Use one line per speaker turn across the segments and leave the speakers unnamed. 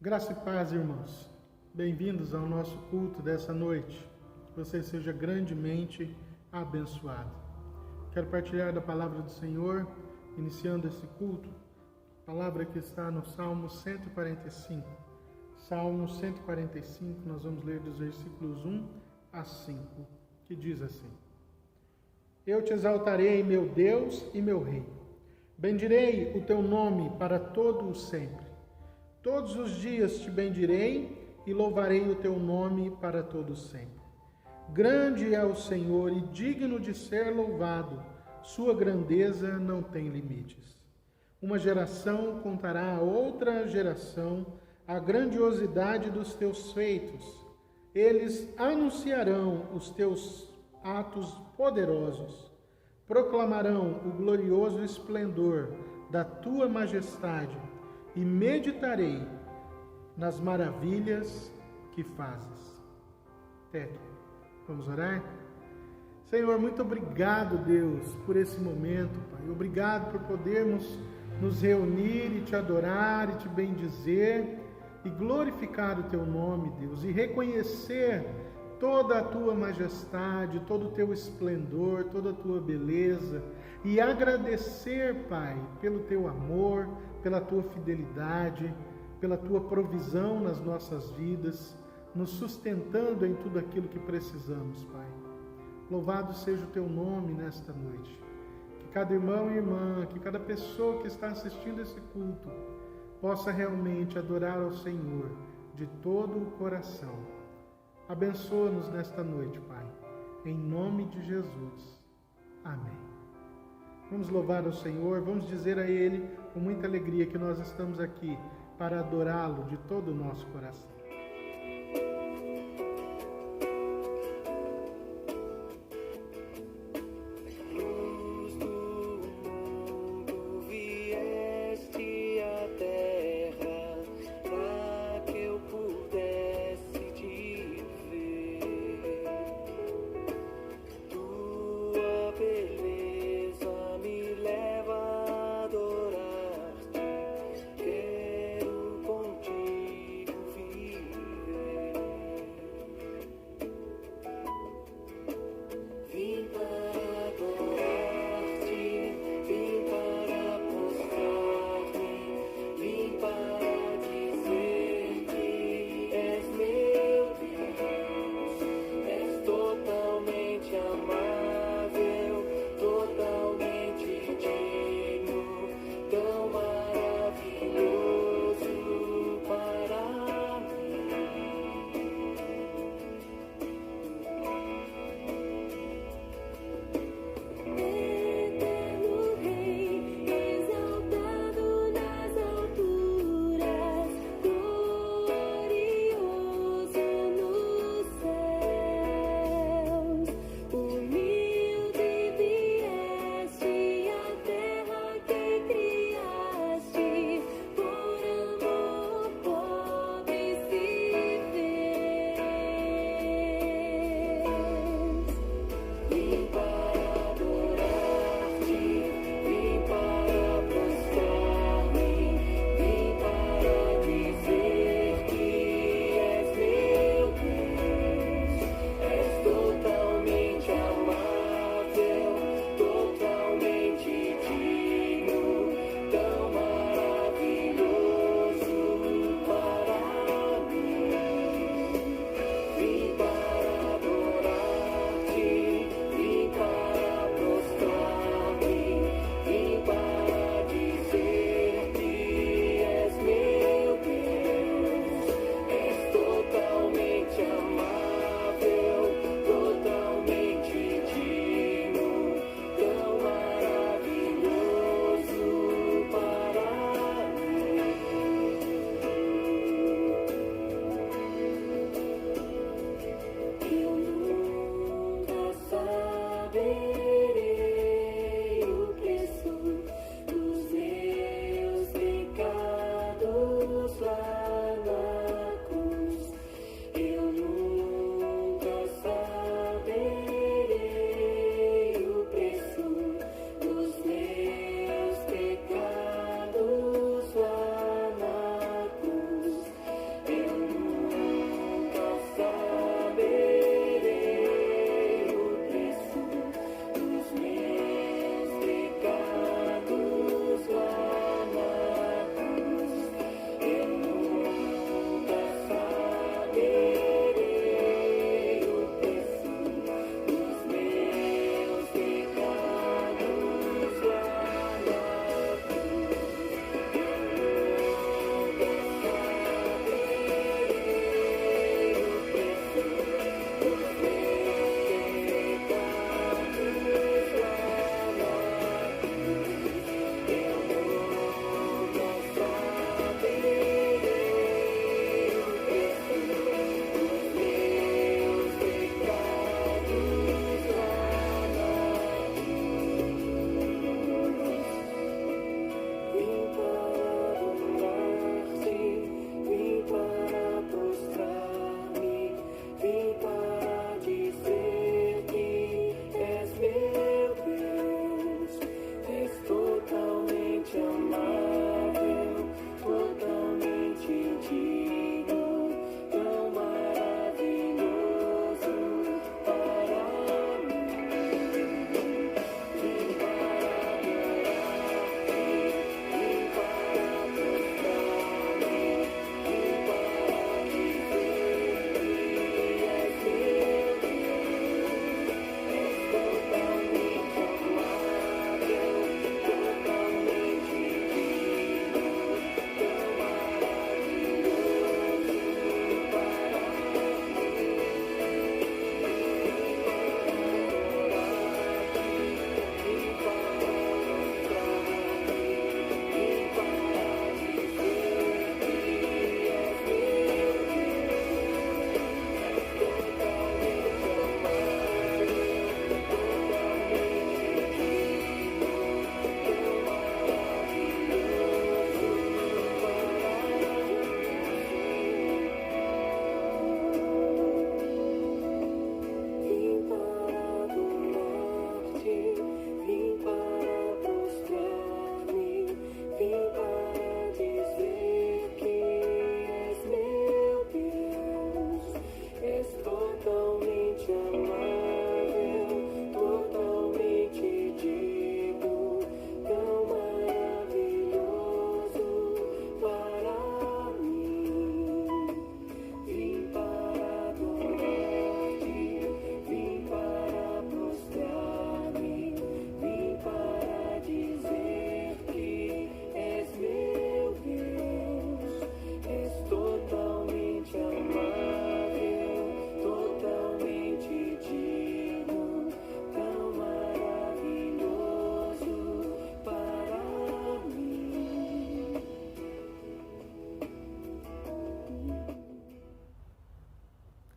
Graça e paz, irmãos. Bem-vindos ao nosso culto dessa noite. Que você seja grandemente abençoado. Quero partilhar da palavra do Senhor, iniciando esse culto. Palavra que está no Salmo 145. Salmo 145, nós vamos ler dos versículos 1 a 5, que diz assim: Eu te exaltarei, meu Deus e meu Rei. Bendirei o teu nome para todo o sempre. Todos os dias te bendirei e louvarei o teu nome para todo sempre. Grande é o Senhor e digno de ser louvado. Sua grandeza não tem limites. Uma geração contará a outra geração a grandiosidade dos teus feitos. Eles anunciarão os teus atos poderosos. Proclamarão o glorioso esplendor da tua majestade e meditarei nas maravilhas que fazes. Teto, vamos orar? Senhor, muito obrigado, Deus, por esse momento, Pai. Obrigado por podermos nos reunir e te adorar e te bendizer e glorificar o teu nome, Deus, e reconhecer toda a tua majestade, todo o teu esplendor, toda a tua beleza, e agradecer, Pai, pelo teu amor, pela tua fidelidade, pela tua provisão nas nossas vidas, nos sustentando em tudo aquilo que precisamos, Pai. Louvado seja o teu nome nesta noite. Que cada irmão e irmã, que cada pessoa que está assistindo esse culto possa realmente adorar ao Senhor de todo o coração. Abençoa-nos nesta noite, Pai, em nome de Jesus. Amém. Vamos louvar ao Senhor, vamos dizer a Ele com muita alegria que nós estamos aqui para adorá-lo de todo o nosso coração.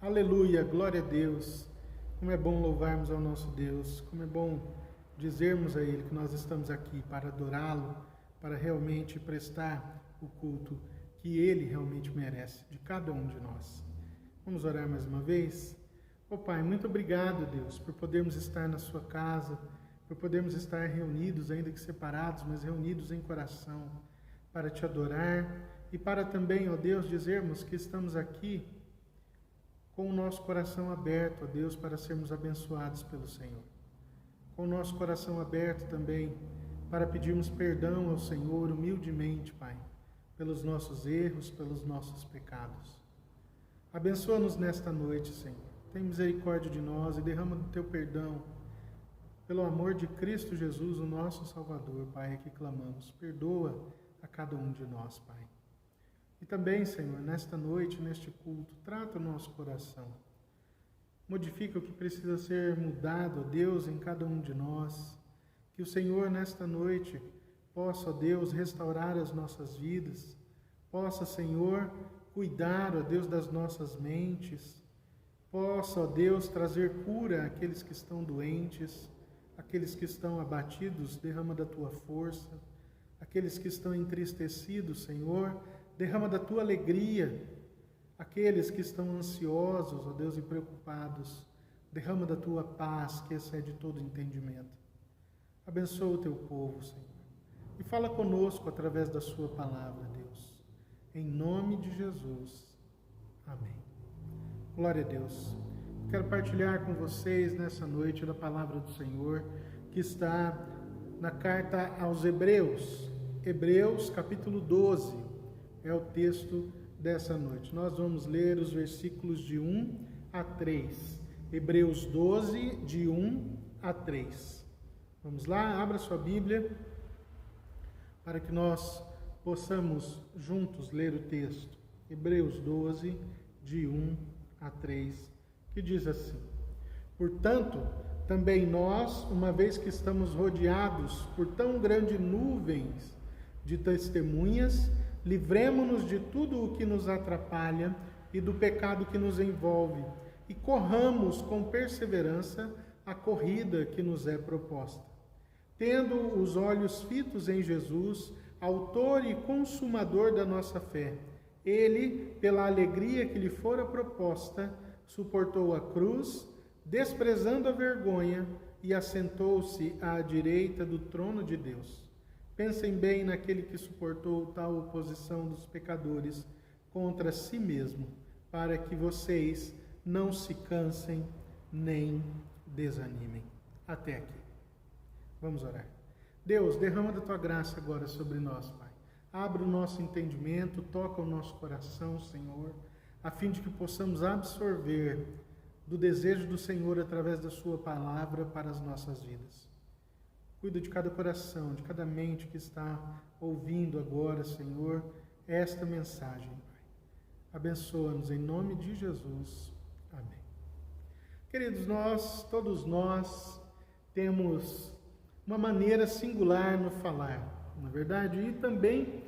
Aleluia, glória a Deus. Como é bom louvarmos ao nosso Deus, como é bom dizermos a Ele que nós estamos aqui para adorá-lo, para realmente prestar o culto que Ele realmente merece, de cada um de nós. Vamos orar mais uma vez? Pai, muito obrigado, Deus, por podermos estar na sua casa, por podermos estar reunidos, ainda que separados, mas reunidos em coração, para te adorar e para também, Deus, dizermos que estamos aqui com o nosso coração aberto, Deus, para sermos abençoados pelo Senhor. Com o nosso coração aberto também para pedirmos perdão ao Senhor humildemente, Pai, pelos nossos erros, pelos nossos pecados. Abençoa-nos nesta noite, Senhor. Tem misericórdia de nós e derrama do teu perdão. Pelo amor de Cristo Jesus, o nosso Salvador, Pai, aqui clamamos. Perdoa a cada um de nós, Pai. E também, Senhor, nesta noite, neste culto, trata o nosso coração. Modifica o que precisa ser mudado, Deus, em cada um de nós. Que o Senhor, nesta noite, possa, Deus, restaurar as nossas vidas. Possa, Senhor, cuidar, Deus, das nossas mentes. Possa, Deus, trazer cura àqueles que estão doentes, aqueles que estão abatidos, derrama da tua força. Aqueles que estão entristecidos, Senhor, derrama da tua alegria. Aqueles que estão ansiosos, Deus, e preocupados, derrama da tua paz, que excede todo entendimento. Abençoa o teu povo, Senhor, e fala conosco através da sua palavra, Deus. Em nome de Jesus. Amém. Glória a Deus. Quero partilhar com vocês nessa noite da palavra do Senhor, que está na carta aos Hebreus. Hebreus, capítulo 12, é o texto dessa noite. Nós vamos ler os versículos de 1 a 3. Hebreus 12, de 1 a 3. Vamos lá, abra sua Bíblia, para que nós possamos juntos ler o texto. Hebreus 12, de 1 a 3, que diz assim: Portanto, também nós, uma vez que estamos rodeados por tão grandes nuvens de testemunhas, livremo-nos de tudo o que nos atrapalha e do pecado que nos envolve, e corramos com perseverança a corrida que nos é proposta. Tendo os olhos fitos em Jesus, autor e consumador da nossa fé, ele, pela alegria que lhe fora proposta, suportou a cruz, desprezando a vergonha, e assentou-se à direita do trono de Deus. Pensem bem naquele que suportou tal oposição dos pecadores contra si mesmo, para que vocês não se cansem nem desanimem. Até aqui. Vamos orar. Deus, derrama da tua graça agora sobre nós, Pai. Abra o nosso entendimento, toca o nosso coração, Senhor, a fim de que possamos absorver do desejo do Senhor através da sua palavra para as nossas vidas. Cuida de cada coração, de cada mente que está ouvindo agora, Senhor, esta mensagem, Pai. Abençoa-nos em nome de Jesus. Amém. Queridos, todos nós temos uma maneira singular no falar, na verdade, e também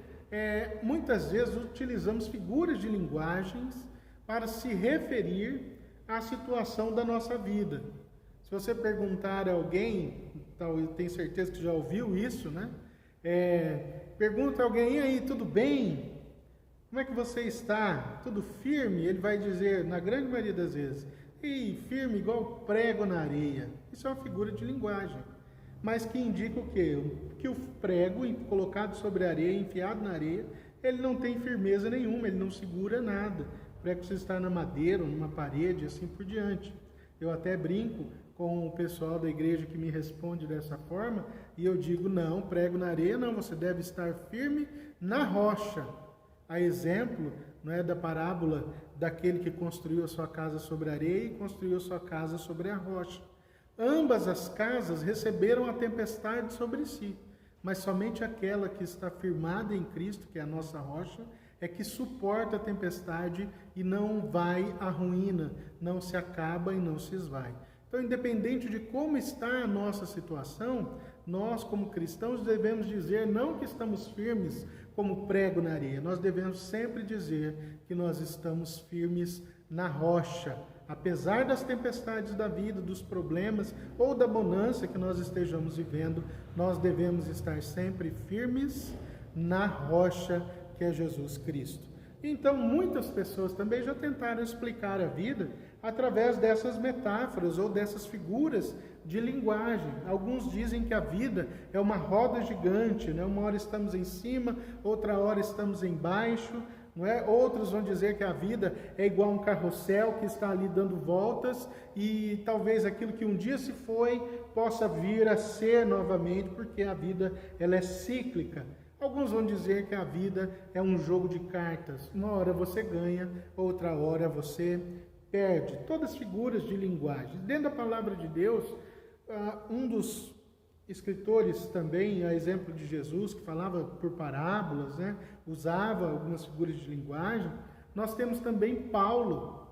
muitas vezes utilizamos figuras de linguagens para se referir à situação da nossa vida. Se você perguntar a alguém, eu tenho certeza que já ouviu isso, né? Pergunta a alguém: e aí, tudo bem? Como é que você está? Tudo firme? Ele vai dizer, na grande maioria das vezes, firme igual prego na areia. Isso é uma figura de linguagem, mas que indica o quê? Que o prego colocado sobre a areia, enfiado na areia, ele não tem firmeza nenhuma, ele não segura nada. O prego precisa estar na madeira ou numa parede, assim por diante. Eu até brinco com o pessoal da igreja que me responde dessa forma, e eu digo: não, prego na areia não, você deve estar firme na rocha. A exemplo, não é, da parábola daquele que construiu a sua casa sobre a areia e construiu a sua casa sobre a rocha. Ambas as casas receberam a tempestade sobre si, mas somente aquela que está firmada em Cristo, que é a nossa rocha, é que suporta a tempestade e não vai à ruína, não se acaba e não se esvai. Então, independente de como está a nossa situação, nós, como cristãos, devemos dizer não que estamos firmes como prego na areia, nós devemos sempre dizer que nós estamos firmes na rocha. Apesar das tempestades da vida, dos problemas ou da bonança que nós estejamos vivendo, nós devemos estar sempre firmes na rocha que é Jesus Cristo. Então, muitas pessoas também já tentaram explicar a vida através dessas metáforas ou dessas figuras de linguagem. Alguns dizem que a vida é uma roda gigante, né? Uma hora estamos em cima, outra hora estamos embaixo, não é? Outros vão dizer que a vida é igual a um carrossel que está ali dando voltas e talvez aquilo que um dia se foi possa vir a ser novamente, porque a vida ela é cíclica. Alguns vão dizer que a vida é um jogo de cartas. Uma hora você ganha, outra hora você perde. Todas figuras de linguagem. Dentro da palavra de Deus, um dos escritores também, a exemplo de Jesus, que falava por parábolas, né? Usava algumas figuras de linguagem. Nós temos também Paulo,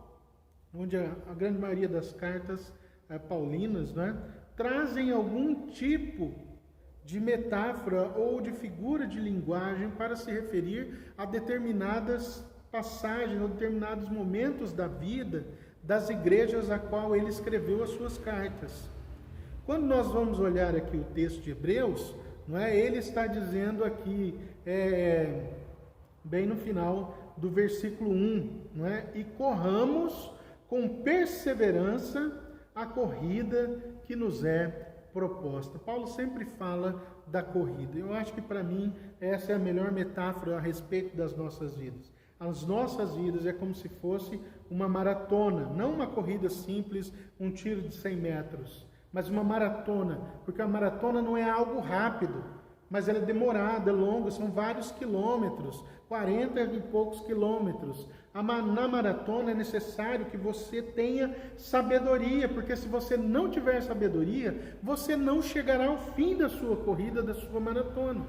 onde a grande maioria das cartas paulinas, né? Trazem algum tipo de metáfora ou de figura de linguagem para se referir a determinadas passagens ou determinados momentos da vida das igrejas a qual ele escreveu as suas cartas. Quando nós vamos olhar aqui o texto de Hebreus, não é? Ele está dizendo aqui, bem no final do versículo 1, não é? E corramos com perseverança a corrida que nos é proposta. Paulo sempre fala da corrida. Eu acho que para mim essa é a melhor metáfora a respeito das nossas vidas. As nossas vidas é como se fosse uma maratona, não uma corrida simples, um tiro de 100 metros, mas uma maratona, porque a maratona não é algo rápido, mas ela é demorada, é longa, são vários quilômetros, 40 e poucos quilômetros. Na maratona é necessário que você tenha sabedoria, porque se você não tiver sabedoria, você não chegará ao fim da sua corrida, da sua maratona.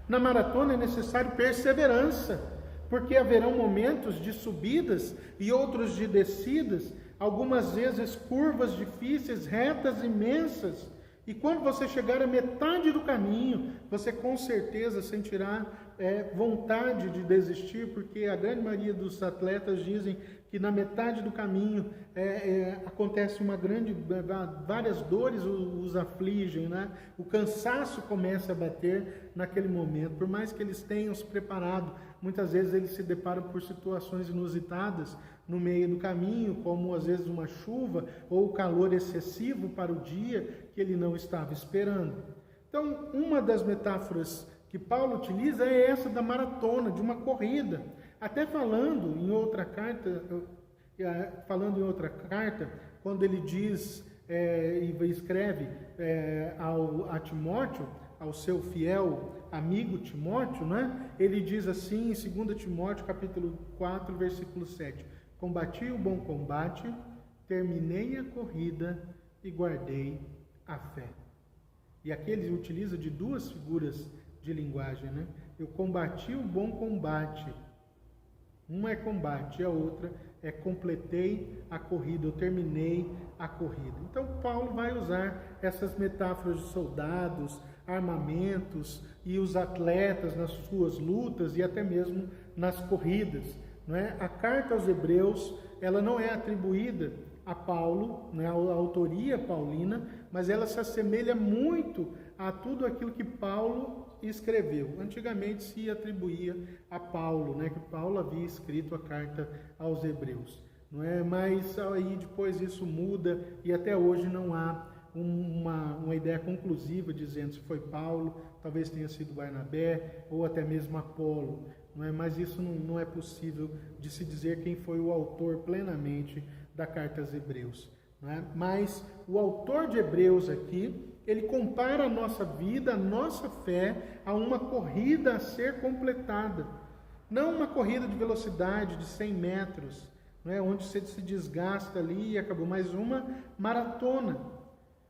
Na maratona é necessário perseverança, porque haverão momentos de subidas e outros de descidas, algumas vezes curvas difíceis, retas imensas. E quando você chegar à metade do caminho, você com certeza sentirá vontade de desistir, porque a grande maioria dos atletas dizem que na metade do caminho acontece várias dores os afligem, né? O cansaço começa a bater naquele momento. Por mais que eles tenham se preparado, muitas vezes eles se deparam por situações inusitadas no meio do caminho, como às vezes uma chuva ou calor excessivo para o dia que ele não estava esperando. Então, uma das metáforas que Paulo utiliza é essa da maratona, de uma corrida. Até falando em outra carta, quando ele diz e escreve a Timóteo, ao seu fiel amigo Timóteo, né? Ele diz assim em 2 Timóteo, capítulo 4, versículo 7: Combati o bom combate, terminei a corrida e guardei a fé. E aqui ele utiliza de duas figuras de linguagem, né? Eu combati o bom combate. Uma é combate, a outra é completei a corrida, eu terminei a corrida. Então Paulo vai usar essas metáforas de soldados, armamentos e os atletas nas suas lutas e até mesmo nas corridas, não é? A carta aos Hebreus, ela não é atribuída a Paulo, né, a autoria paulina, mas ela se assemelha muito a tudo aquilo que Paulo escreveu. Antigamente se atribuía a Paulo, né, que Paulo havia escrito a carta aos Hebreus, não é? Mas aí depois isso muda e até hoje não há uma ideia conclusiva dizendo se foi Paulo, talvez tenha sido Barnabé ou até mesmo Apolo, não é? Mas isso não é possível de se dizer quem foi o autor plenamente da carta aos Hebreus, não é? Mas o autor de Hebreus aqui, ele compara a nossa vida, a nossa fé, a uma corrida a ser completada. Não uma corrida de velocidade de 100 metros, não é? Onde você se desgasta ali e acabou, mas uma maratona.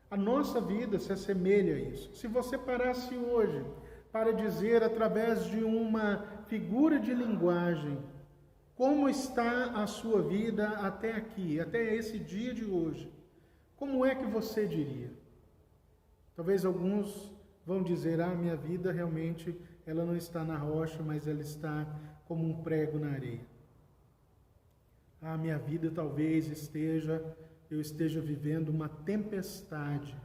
A nossa vida se assemelha a isso. Se você parasse hoje para dizer através de uma figura de linguagem como está a sua vida até aqui, até esse dia de hoje, como é que você diria? Talvez alguns vão dizer, minha vida realmente ela não está na rocha, mas ela está como um prego na areia. a minha vida talvez eu esteja vivendo uma tempestade.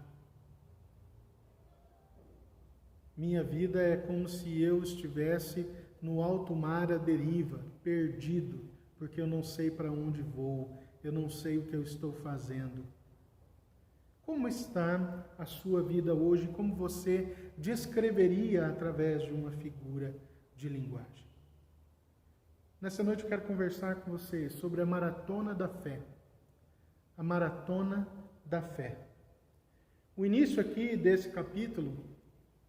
Minha vida é como se eu estivesse no alto mar à deriva, perdido, porque eu não sei para onde vou, eu não sei o que eu estou fazendo. Como está a sua vida hoje? Como você descreveria através de uma figura de linguagem? Nessa noite eu quero conversar com vocês sobre a maratona da fé. A maratona da fé. O início aqui desse capítulo,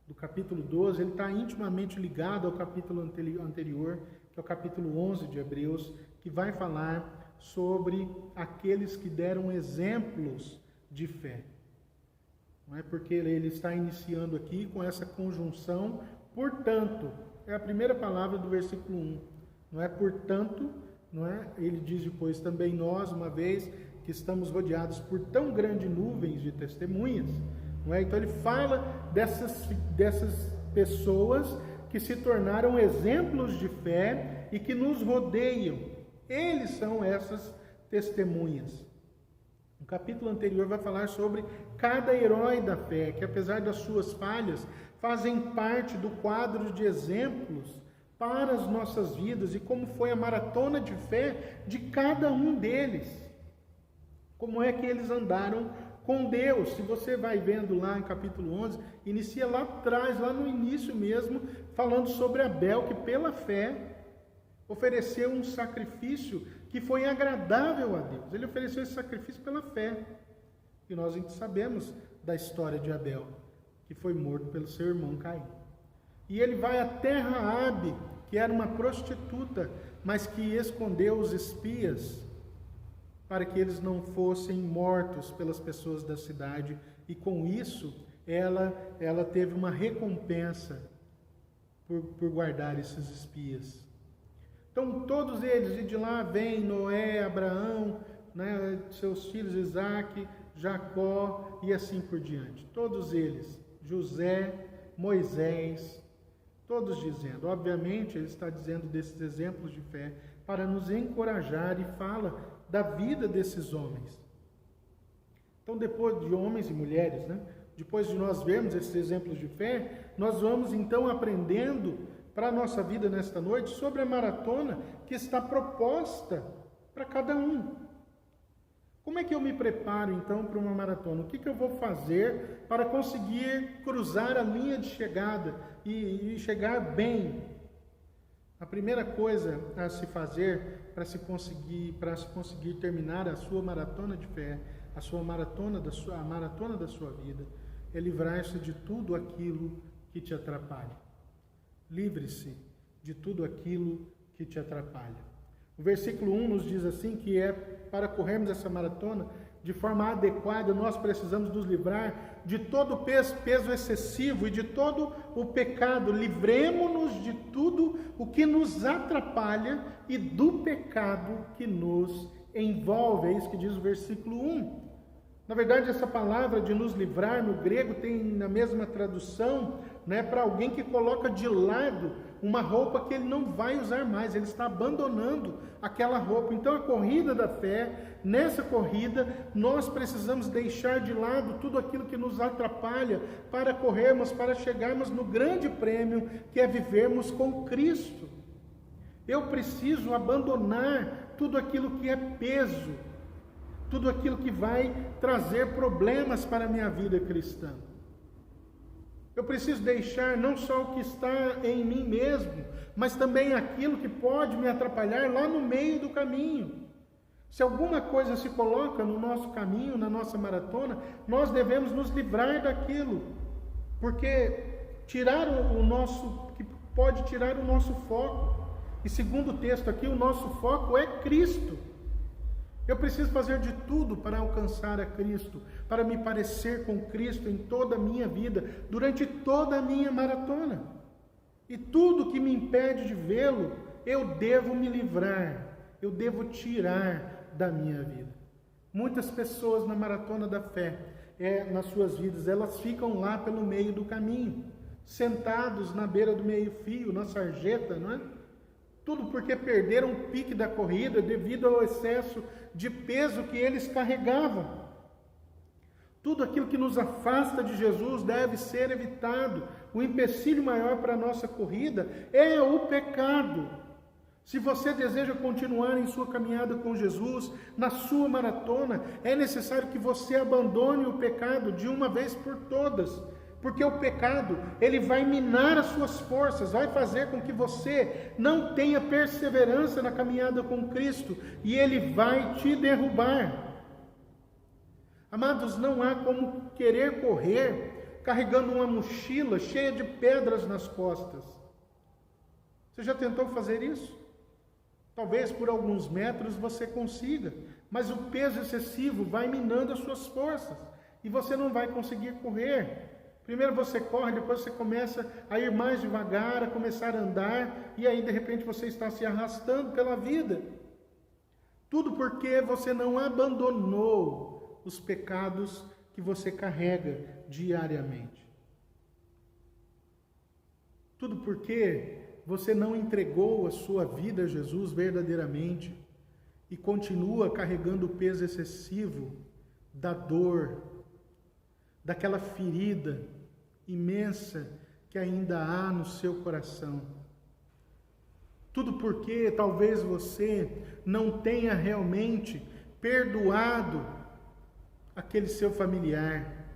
do capítulo 12, ele está intimamente ligado ao capítulo anterior, que é o capítulo 11 de Hebreus, que vai falar sobre aqueles que deram exemplos de fé. Não é porque ele está iniciando aqui com essa conjunção, portanto, é a primeira palavra do versículo 1. Não é portanto, não é? Ele diz depois também nós, uma vez que estamos rodeados por tão grandes nuvens de testemunhas, não é? Então ele fala dessas pessoas que se tornaram exemplos de fé e que nos rodeiam. Eles são essas testemunhas. O capítulo anterior vai falar sobre cada herói da fé, que apesar das suas falhas, fazem parte do quadro de exemplos para as nossas vidas e como foi a maratona de fé de cada um deles. Como é que eles andaram com Deus? Se você vai vendo lá em capítulo 11, inicia lá atrás, lá no início mesmo, falando sobre Abel, que pela fé ofereceu um sacrifício que foi agradável a Deus. Ele ofereceu esse sacrifício pela fé. E nós sabemos da história de Abel, que foi morto pelo seu irmão Caim. E ele vai até Raabe, que era uma prostituta, mas que escondeu os espias para que eles não fossem mortos pelas pessoas da cidade. E com isso, ela teve uma recompensa por guardar esses espias. Então, todos eles, e de lá vem Noé, Abraão, né, seus filhos Isaque, Jacó e assim por diante. Todos eles, José, Moisés, todos dizendo. Obviamente, ele está dizendo desses exemplos de fé para nos encorajar e fala da vida desses homens. Então, depois de homens e mulheres, né, depois de nós vermos esses exemplos de fé, nós vamos então aprendendo para a nossa vida nesta noite sobre a maratona que está proposta para cada um. Como é que eu me preparo então para uma maratona? O que eu vou fazer para conseguir cruzar a linha de chegada e chegar bem? A primeira coisa a se fazer para se conseguir terminar a sua maratona de fé, a maratona da sua vida, é livrar-se de tudo aquilo que te atrapalha. Livre-se de tudo aquilo que te atrapalha. O versículo 1 nos diz assim que para corrermos essa maratona de forma adequada, nós precisamos nos livrar de todo o peso excessivo e de todo o pecado. Livremo-nos de tudo o que nos atrapalha e do pecado que nos envolve. É isso que diz o versículo 1. Na verdade, essa palavra de nos livrar, no grego, tem na mesma tradução, né, para alguém que coloca de lado uma roupa que ele não vai usar mais, ele está abandonando aquela roupa. Então, a corrida da fé, nessa corrida, nós precisamos deixar de lado tudo aquilo que nos atrapalha para corrermos, para chegarmos no grande prêmio, que é vivermos com Cristo. Eu preciso abandonar tudo aquilo que é peso, tudo aquilo que vai trazer problemas para a minha vida cristã. Eu preciso deixar não só o que está em mim mesmo, mas também aquilo que pode me atrapalhar lá no meio do caminho. Se alguma coisa se coloca no nosso caminho, na nossa maratona, nós devemos nos livrar daquilo, porque pode tirar o nosso foco. E segundo o texto aqui, o nosso foco é Cristo. Eu preciso fazer de tudo para alcançar a Cristo, para me parecer com Cristo em toda a minha vida, durante toda a minha maratona. E tudo que me impede de vê-lo, eu devo me livrar, eu devo tirar da minha vida. Muitas pessoas na maratona da fé, nas suas vidas, elas ficam lá pelo meio do caminho, sentados na beira do meio-fio, na sarjeta, não é? Tudo porque perderam o pique da corrida devido ao excesso de peso que eles carregavam. Tudo aquilo que nos afasta de Jesus deve ser evitado. O empecilho maior para a nossa corrida é o pecado. Se você deseja continuar em sua caminhada com Jesus, na sua maratona, é necessário que você abandone o pecado de uma vez por todas. Porque o pecado, ele vai minar as suas forças, vai fazer com que você não tenha perseverança na caminhada com Cristo e ele vai te derrubar. Amados, não há como querer correr carregando uma mochila cheia de pedras nas costas. Você já tentou fazer isso? Talvez por alguns metros você consiga, mas o peso excessivo vai minando as suas forças e você não vai conseguir correr. Primeiro você corre, depois você começa a ir mais devagar, a começar a andar, e aí de repente você está se arrastando pela vida. Tudo porque você não abandonou os pecados que você carrega diariamente. Tudo porque você não entregou a sua vida a Jesus verdadeiramente e continua carregando o peso excessivo da dor, daquela ferida imensa que ainda há no seu coração. Tudo porque talvez você não tenha realmente perdoado aquele seu familiar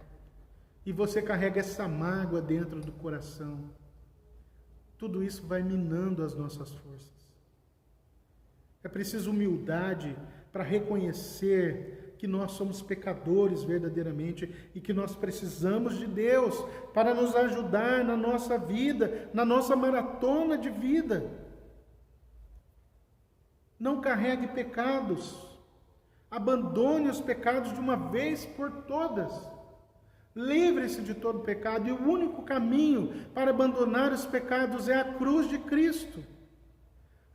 e você carrega essa mágoa dentro do coração. Tudo isso vai minando as nossas forças. É preciso humildade para reconhecer que nós somos pecadores verdadeiramente e que nós precisamos de Deus para nos ajudar na nossa vida, na nossa maratona de vida. Não carregue pecados. Abandone os pecados de uma vez por todas. Livre-se de todo pecado. E o único caminho para abandonar os pecados é a cruz de Cristo.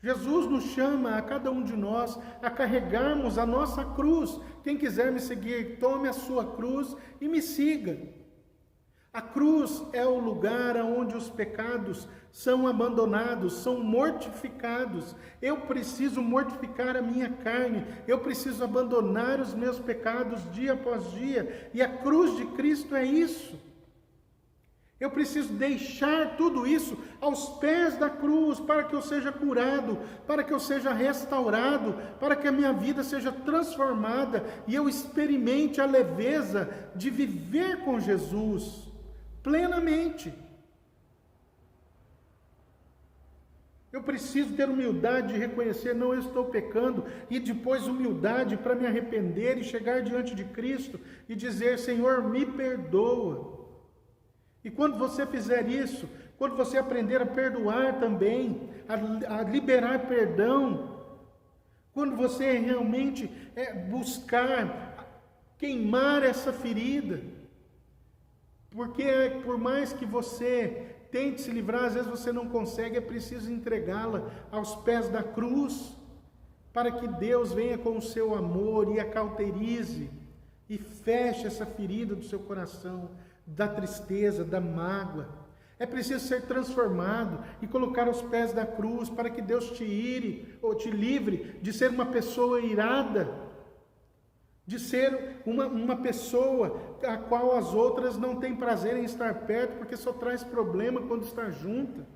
Jesus nos chama a cada um de nós a carregarmos a nossa cruz. Quem quiser me seguir, tome a sua cruz e me siga. A cruz é o lugar onde os pecados são abandonados, são mortificados. Eu preciso mortificar a minha carne, eu preciso abandonar os meus pecados dia após dia, e a cruz de Cristo é isso. Eu preciso deixar tudo isso aos pés da cruz, para que eu seja curado, para que eu seja restaurado, para que a minha vida seja transformada, e eu experimente a leveza de viver com Jesus plenamente. Eu preciso ter humildade de reconhecer, não, eu estou pecando, e depois humildade para me arrepender e chegar diante de Cristo e dizer, Senhor, me perdoa. E quando você fizer isso, quando você aprender a perdoar também, a liberar perdão, quando você realmente buscar queimar essa ferida, porque por mais que você tente se livrar, às vezes você não consegue, é preciso entregá-la aos pés da cruz, para que Deus venha com o seu amor e a cauterize, e feche essa ferida do seu coração, da tristeza, da mágoa. É preciso ser transformado e colocar aos pés da cruz, para que Deus te livre de ser uma pessoa irada, de ser uma pessoa a qual as outras não têm prazer em estar perto, porque só traz problema quando está junta.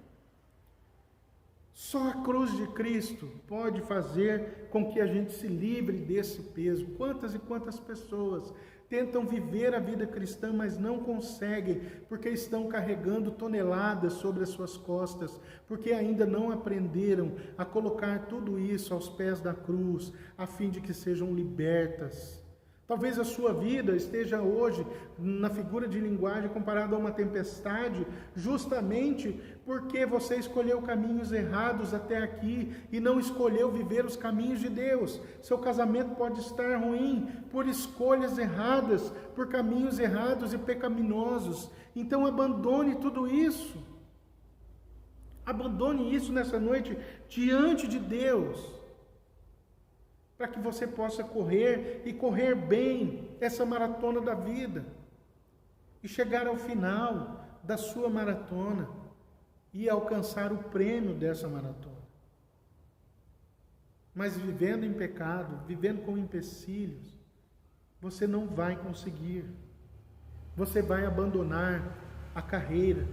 Só a cruz de Cristo pode fazer com que a gente se livre desse peso. Quantas e quantas pessoas tentam viver a vida cristã, mas não conseguem, porque estão carregando toneladas sobre as suas costas, porque ainda não aprenderam a colocar tudo isso aos pés da cruz, a fim de que sejam libertas. Talvez a sua vida esteja hoje na figura de linguagem comparada a uma tempestade, justamente porque você escolheu caminhos errados até aqui e não escolheu viver os caminhos de Deus. Seu casamento pode estar ruim por escolhas erradas, por caminhos errados e pecaminosos. Então abandone tudo isso. Abandone isso nessa noite diante de Deus, para que você possa correr e correr bem essa maratona da vida e chegar ao final da sua maratona e alcançar o prêmio dessa maratona. mas vivendo em pecado, vivendo com empecilhos, você não vai conseguir. Você vai abandonar a carreira.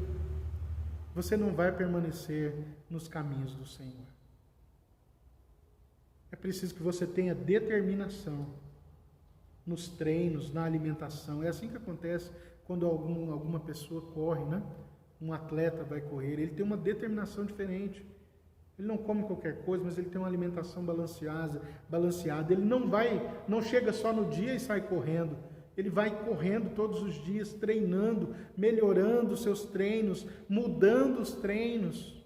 Você não vai permanecer nos caminhos do Senhor. É preciso que você tenha determinação nos treinos, na alimentação. É assim que acontece quando alguma pessoa corre, né? Um atleta vai correr, ele tem uma determinação diferente. Ele não come qualquer coisa, mas ele tem uma alimentação balanceada. Ele não chega só no dia e sai correndo. Ele vai correndo todos os dias, treinando, melhorando os seus treinos, mudando os treinos,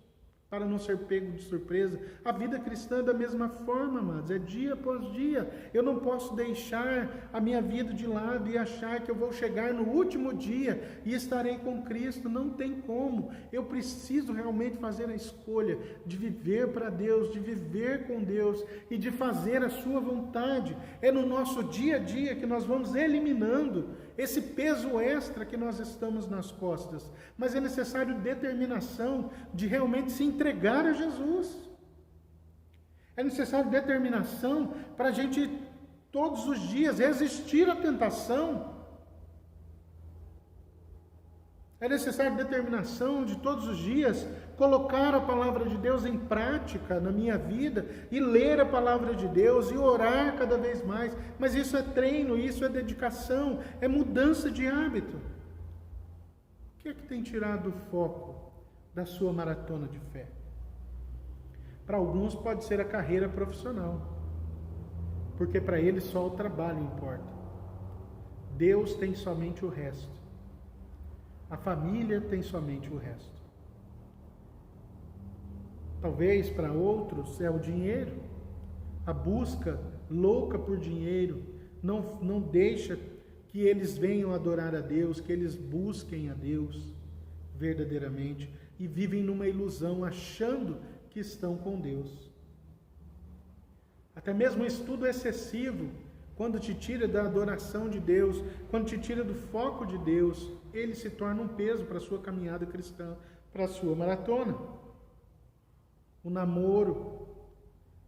para não ser pego de surpresa. A vida cristã é da mesma forma, amados, é dia após dia. Eu não posso deixar a minha vida de lado e achar que eu vou chegar no último dia e estarei com Cristo. Não tem como. Eu preciso realmente fazer a escolha de viver para Deus, de viver com Deus e de fazer a sua vontade. É no nosso dia a dia que nós vamos eliminando esse peso extra que nós estamos nas costas. Mas é necessário determinação de realmente se entregar a Jesus. É necessário determinação para a gente todos os dias resistir à tentação. É necessário determinação de todos os dias colocar a palavra de Deus em prática na minha vida e ler a palavra de Deus e orar cada vez mais. Mas isso é treino, isso é dedicação, é mudança de hábito. O que é que tem tirado o foco da sua maratona de fé? Para alguns pode ser a carreira profissional, porque para eles só o trabalho importa. Deus tem somente o resto. A família tem somente o resto. Talvez para outros é o dinheiro. A busca louca por dinheiro não deixa que eles venham adorar a Deus, que eles busquem a Deus verdadeiramente e vivem numa ilusão, achando que estão com Deus. Até mesmo o estudo excessivo, quando te tira da adoração de Deus, quando te tira do foco de Deus, ele se torna um peso para a sua caminhada cristã, para a sua maratona. O namoro,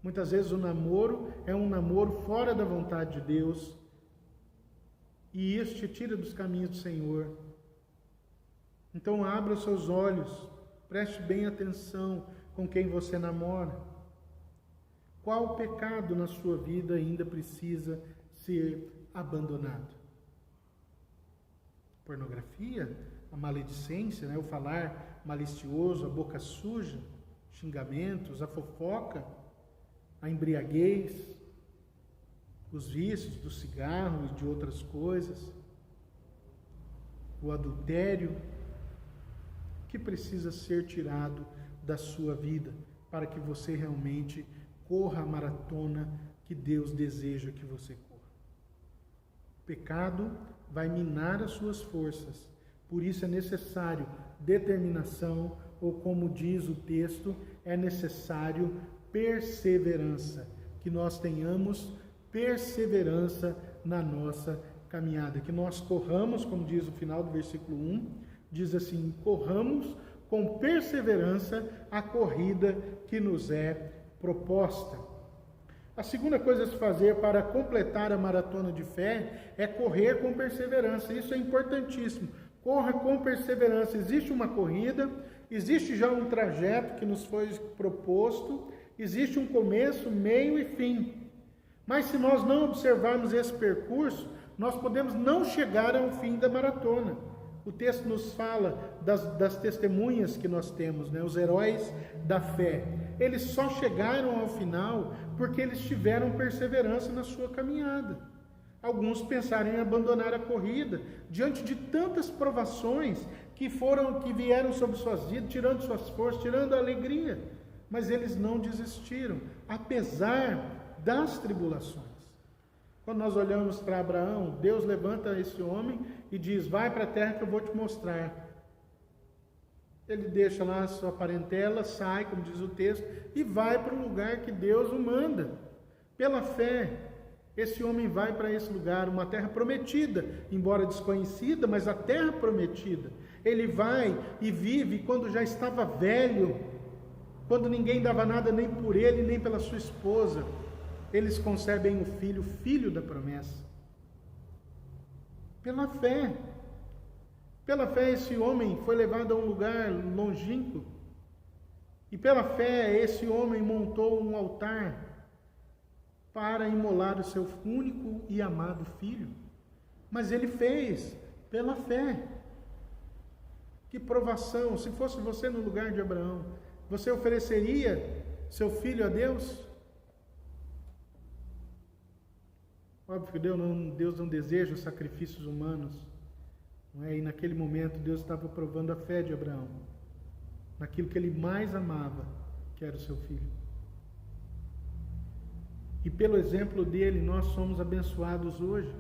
muitas vezes o namoro é um namoro fora da vontade de Deus, e isso te tira dos caminhos do Senhor. Então abra os seus olhos, preste bem atenção com quem você namora. Qual pecado na sua vida ainda precisa ser abandonado? Pornografia, a maledicência, o falar malicioso, a boca suja, xingamentos, a fofoca, a embriaguez, os vícios do cigarro e de outras coisas, o adultério, que precisa ser tirado da sua vida para que você realmente corra a maratona que Deus deseja que você corra. O pecado vai minar as suas forças, por isso é necessário determinação, ou como diz o texto, é necessário perseverança, que nós tenhamos perseverança na nossa caminhada, que nós corramos, como diz o final do versículo 1, diz assim: corramos com perseverança a corrida que nos é proposta. A segunda coisa a se fazer para completar a maratona de fé é correr com perseverança. Isso é importantíssimo. Corra com perseverança. Existe uma corrida, existe já um trajeto que nos foi proposto, existe um começo, meio e fim. Mas se nós não observarmos esse percurso, nós podemos não chegar ao fim da maratona. O texto nos fala das testemunhas que nós temos, os heróis da fé. Eles só chegaram ao final porque eles tiveram perseverança na sua caminhada. Alguns pensaram em abandonar a corrida diante de tantas provações que vieram sobre suas vidas, tirando suas forças, tirando a alegria. Mas eles não desistiram, apesar das tribulações. Quando nós olhamos para Abraão, Deus levanta esse homem e diz: vai para a terra que eu vou te mostrar. Ele deixa lá a sua parentela, sai, como diz o texto, e vai para o lugar que Deus o manda. Pela fé, esse homem vai para esse lugar, uma terra prometida, embora desconhecida, mas a terra prometida. Ele vai e vive, quando já estava velho, quando ninguém dava nada nem por ele, nem pela sua esposa, eles concebem o filho da promessa. Pela fé. Pela fé esse homem foi levado a um lugar longínquo. E pela fé esse homem montou um altar para imolar o seu único e amado filho. Mas ele fez pela fé. Que provação! Se fosse você no lugar de Abraão, você ofereceria seu filho a Deus? Óbvio que Deus não deseja sacrifícios humanos. Não é? E naquele momento Deus estava provando a fé de Abraão, naquilo que ele mais amava, que era o seu filho. E pelo exemplo dele, nós somos abençoados hoje.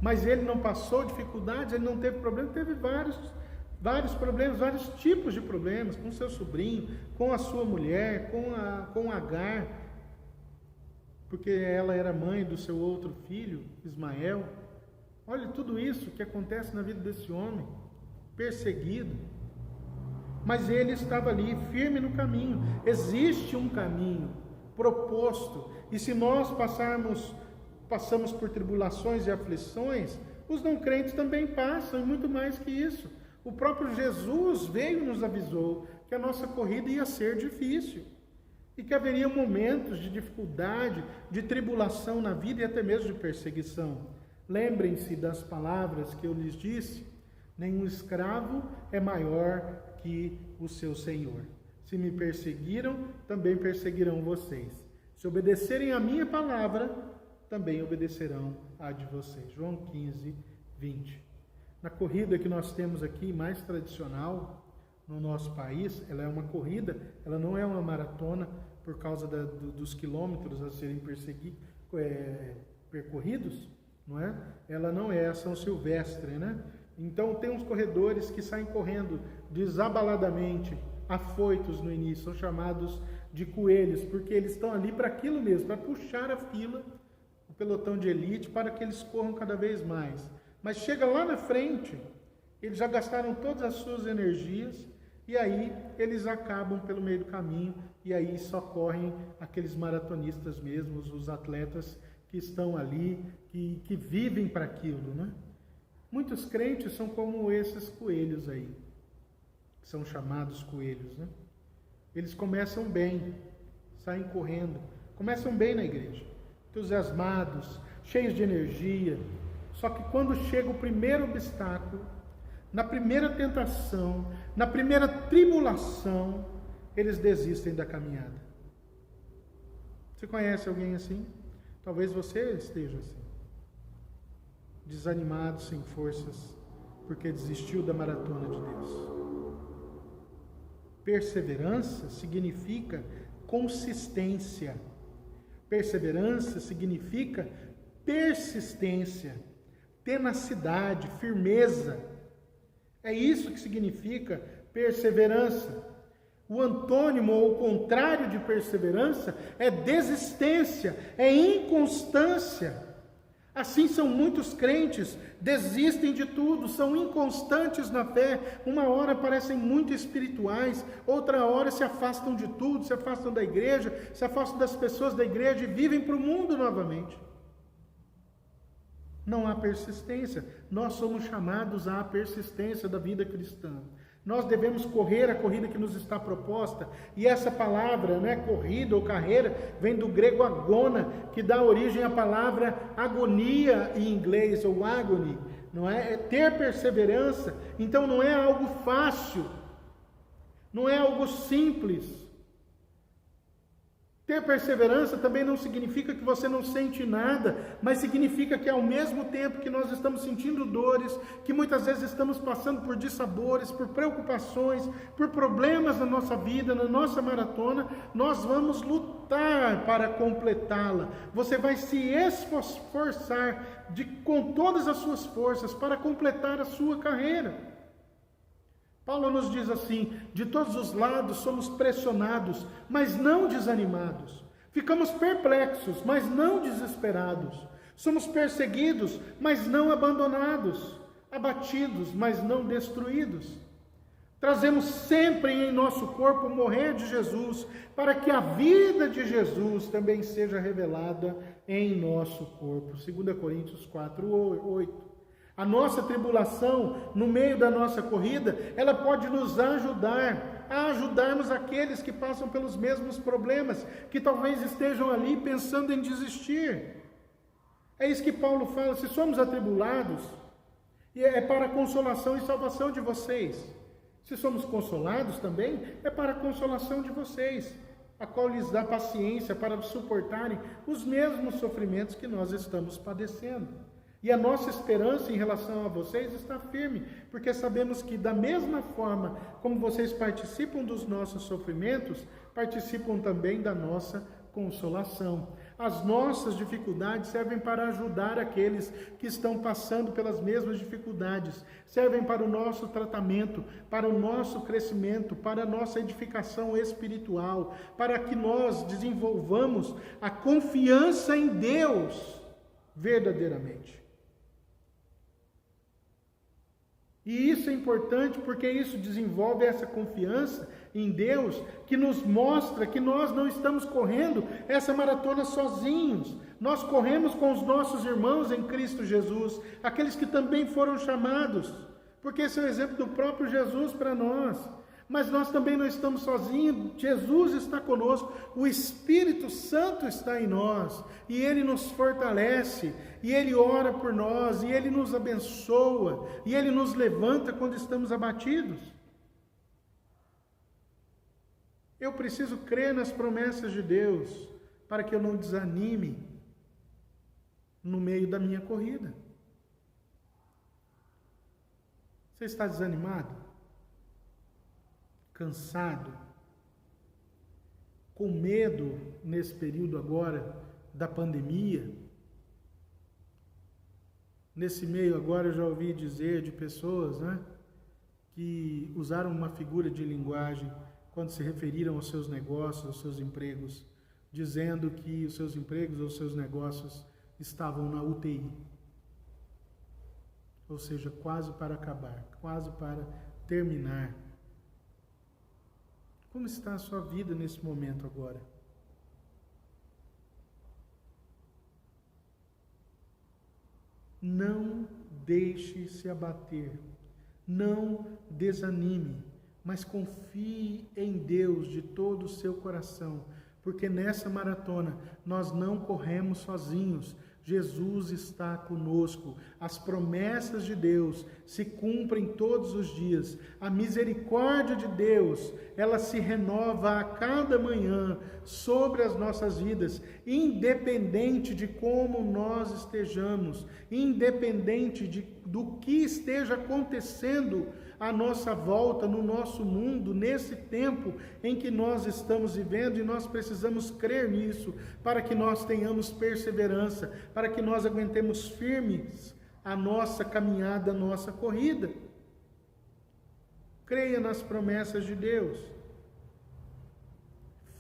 Mas ele não passou dificuldades, ele não teve problemas, teve vários problemas, vários tipos de problemas, com seu sobrinho, com a sua mulher, com Agar, porque ela era mãe do seu outro filho, Ismael. Olha tudo isso que acontece na vida desse homem, perseguido. Mas ele estava ali, firme no caminho. Existe um caminho proposto, e se nós passamos por tribulações e aflições, os não crentes também passam, e muito mais que isso. O próprio Jesus veio e nos avisou que a nossa corrida ia ser difícil, e que haveria momentos de dificuldade, de tribulação na vida e até mesmo de perseguição. Lembrem-se das palavras que eu lhes disse: nenhum escravo é maior que o seu Senhor. Se me perseguiram, também perseguirão vocês. Se obedecerem a minha palavra, também obedecerão à de vocês. João 15, 20. Na corrida que nós temos aqui, mais tradicional no nosso país, ela é uma corrida, ela não é uma maratona por causa dos quilômetros a serem percorridos, não é? Ela não é a São Silvestre, né? Então tem uns corredores que saem correndo desabaladamente, afoitos no início, são chamados de coelhos, porque eles estão ali para aquilo mesmo, para puxar a fila, o pelotão de elite, para que eles corram cada vez mais. Mas chega lá na frente, eles já gastaram todas as suas energias, e aí eles acabam pelo meio do caminho, e aí só correm aqueles maratonistas mesmos, os atletas que estão ali, que vivem para aquilo, né? Muitos crentes são como esses coelhos aí, são chamados coelhos, né? Eles começam bem, saem correndo, começam bem na igreja, entusiasmados, cheios de energia, só que quando chega o primeiro obstáculo, na primeira tentação, na primeira tribulação, eles desistem da caminhada. Você conhece alguém assim? Talvez você esteja assim, desanimado, sem forças, porque desistiu da maratona de Deus. Perseverança significa consistência. Perseverança significa persistência, tenacidade, firmeza. É isso que significa perseverança. O antônimo, ou o contrário de perseverança, é desistência, é inconstância. Assim são muitos crentes, desistem de tudo, são inconstantes na fé, uma hora parecem muito espirituais, outra hora se afastam de tudo, se afastam da igreja, se afastam das pessoas da igreja e vivem para o mundo novamente. Não há persistência. Nós somos chamados à persistência da vida cristã. Nós devemos correr a corrida que nos está proposta, e essa palavra, né, corrida ou carreira, vem do grego agona, que dá origem à palavra agonia em inglês, ou agony, não é? É ter perseverança. Então não é algo fácil, não é algo simples. Ter perseverança também não significa que você não sente nada, mas significa que ao mesmo tempo que nós estamos sentindo dores, que muitas vezes estamos passando por dissabores, por preocupações, por problemas na nossa vida, na nossa maratona, nós vamos lutar para completá-la. Você vai se esforçar com todas as suas forças para completar a sua carreira. Paulo nos diz assim: de todos os lados somos pressionados, mas não desanimados. Ficamos perplexos, mas não desesperados. Somos perseguidos, mas não abandonados. Abatidos, mas não destruídos. Trazemos sempre em nosso corpo o morrer de Jesus, para que a vida de Jesus também seja revelada em nosso corpo. 2 Coríntios 4:8. A nossa tribulação, no meio da nossa corrida, ela pode nos ajudar a ajudarmos aqueles que passam pelos mesmos problemas, que talvez estejam ali pensando em desistir. É isso que Paulo fala: se somos atribulados, é para a consolação e salvação de vocês. Se somos consolados também, é para a consolação de vocês, a qual lhes dá paciência para suportarem os mesmos sofrimentos que nós estamos padecendo. E a nossa esperança em relação a vocês está firme, porque sabemos que da mesma forma como vocês participam dos nossos sofrimentos, participam também da nossa consolação. As nossas dificuldades servem para ajudar aqueles que estão passando pelas mesmas dificuldades, servem para o nosso tratamento, para o nosso crescimento, para a nossa edificação espiritual, para que nós desenvolvamos a confiança em Deus verdadeiramente. E isso é importante porque isso desenvolve essa confiança em Deus, que nos mostra que nós não estamos correndo essa maratona sozinhos. Nós corremos com os nossos irmãos em Cristo Jesus, aqueles que também foram chamados, porque esse é o exemplo do próprio Jesus para nós. Mas nós também não estamos sozinhos, Jesus está conosco, o Espírito Santo está em nós, e Ele nos fortalece, e Ele ora por nós, e Ele nos abençoa, e Ele nos levanta quando estamos abatidos. Eu preciso crer nas promessas de Deus, para que eu não desanime no meio da minha corrida. Você está desanimado? Cansado, com medo nesse período agora da pandemia? Nesse meio agora eu já ouvi dizer de pessoas, que usaram uma figura de linguagem quando se referiram aos seus negócios, aos seus empregos, dizendo que os seus empregos ou os seus negócios estavam na UTI. Ou seja, quase para acabar, quase para terminar. Como está a sua vida nesse momento agora? Não deixe se abater, não desanime, mas confie em Deus de todo o seu coração, porque nessa maratona nós não corremos sozinhos. Jesus está conosco, as promessas de Deus se cumprem todos os dias, a misericórdia de Deus, ela se renova a cada manhã sobre as nossas vidas, independente de como nós estejamos, independente do que esteja acontecendo à nossa volta, no nosso mundo, nesse tempo em que nós estamos vivendo, e nós precisamos crer nisso, para que nós tenhamos perseverança, para que nós aguentemos firmes a nossa caminhada, a nossa corrida. Creia nas promessas de Deus.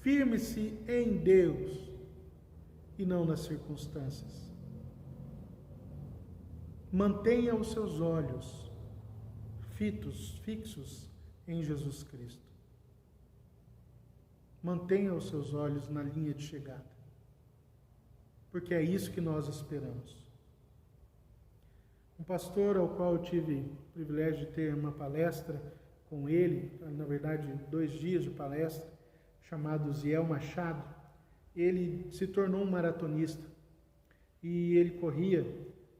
Firme-se em Deus e não nas circunstâncias. Mantenha os seus olhos fixos em Jesus Cristo. Mantenha os seus olhos na linha de chegada, porque é isso que nós esperamos. Um pastor ao qual eu tive o privilégio de ter uma palestra com ele, na verdade 2 dias de palestra, chamado Ziel Machado, ele se tornou um maratonista e ele corria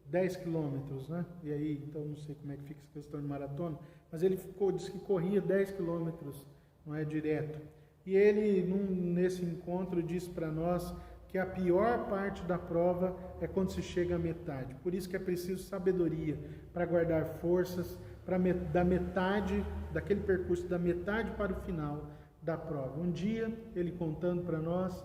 10 quilômetros, E aí, então não sei como é que fica essa questão de maratona, mas ele disse que corria 10 quilômetros, não é direto. E ele, nesse encontro, disse para nós que a pior parte da prova é quando se chega à metade. Por isso que é preciso sabedoria para guardar forças, da metade, daquele percurso, da metade para o final da prova. Um dia, ele contando para nós,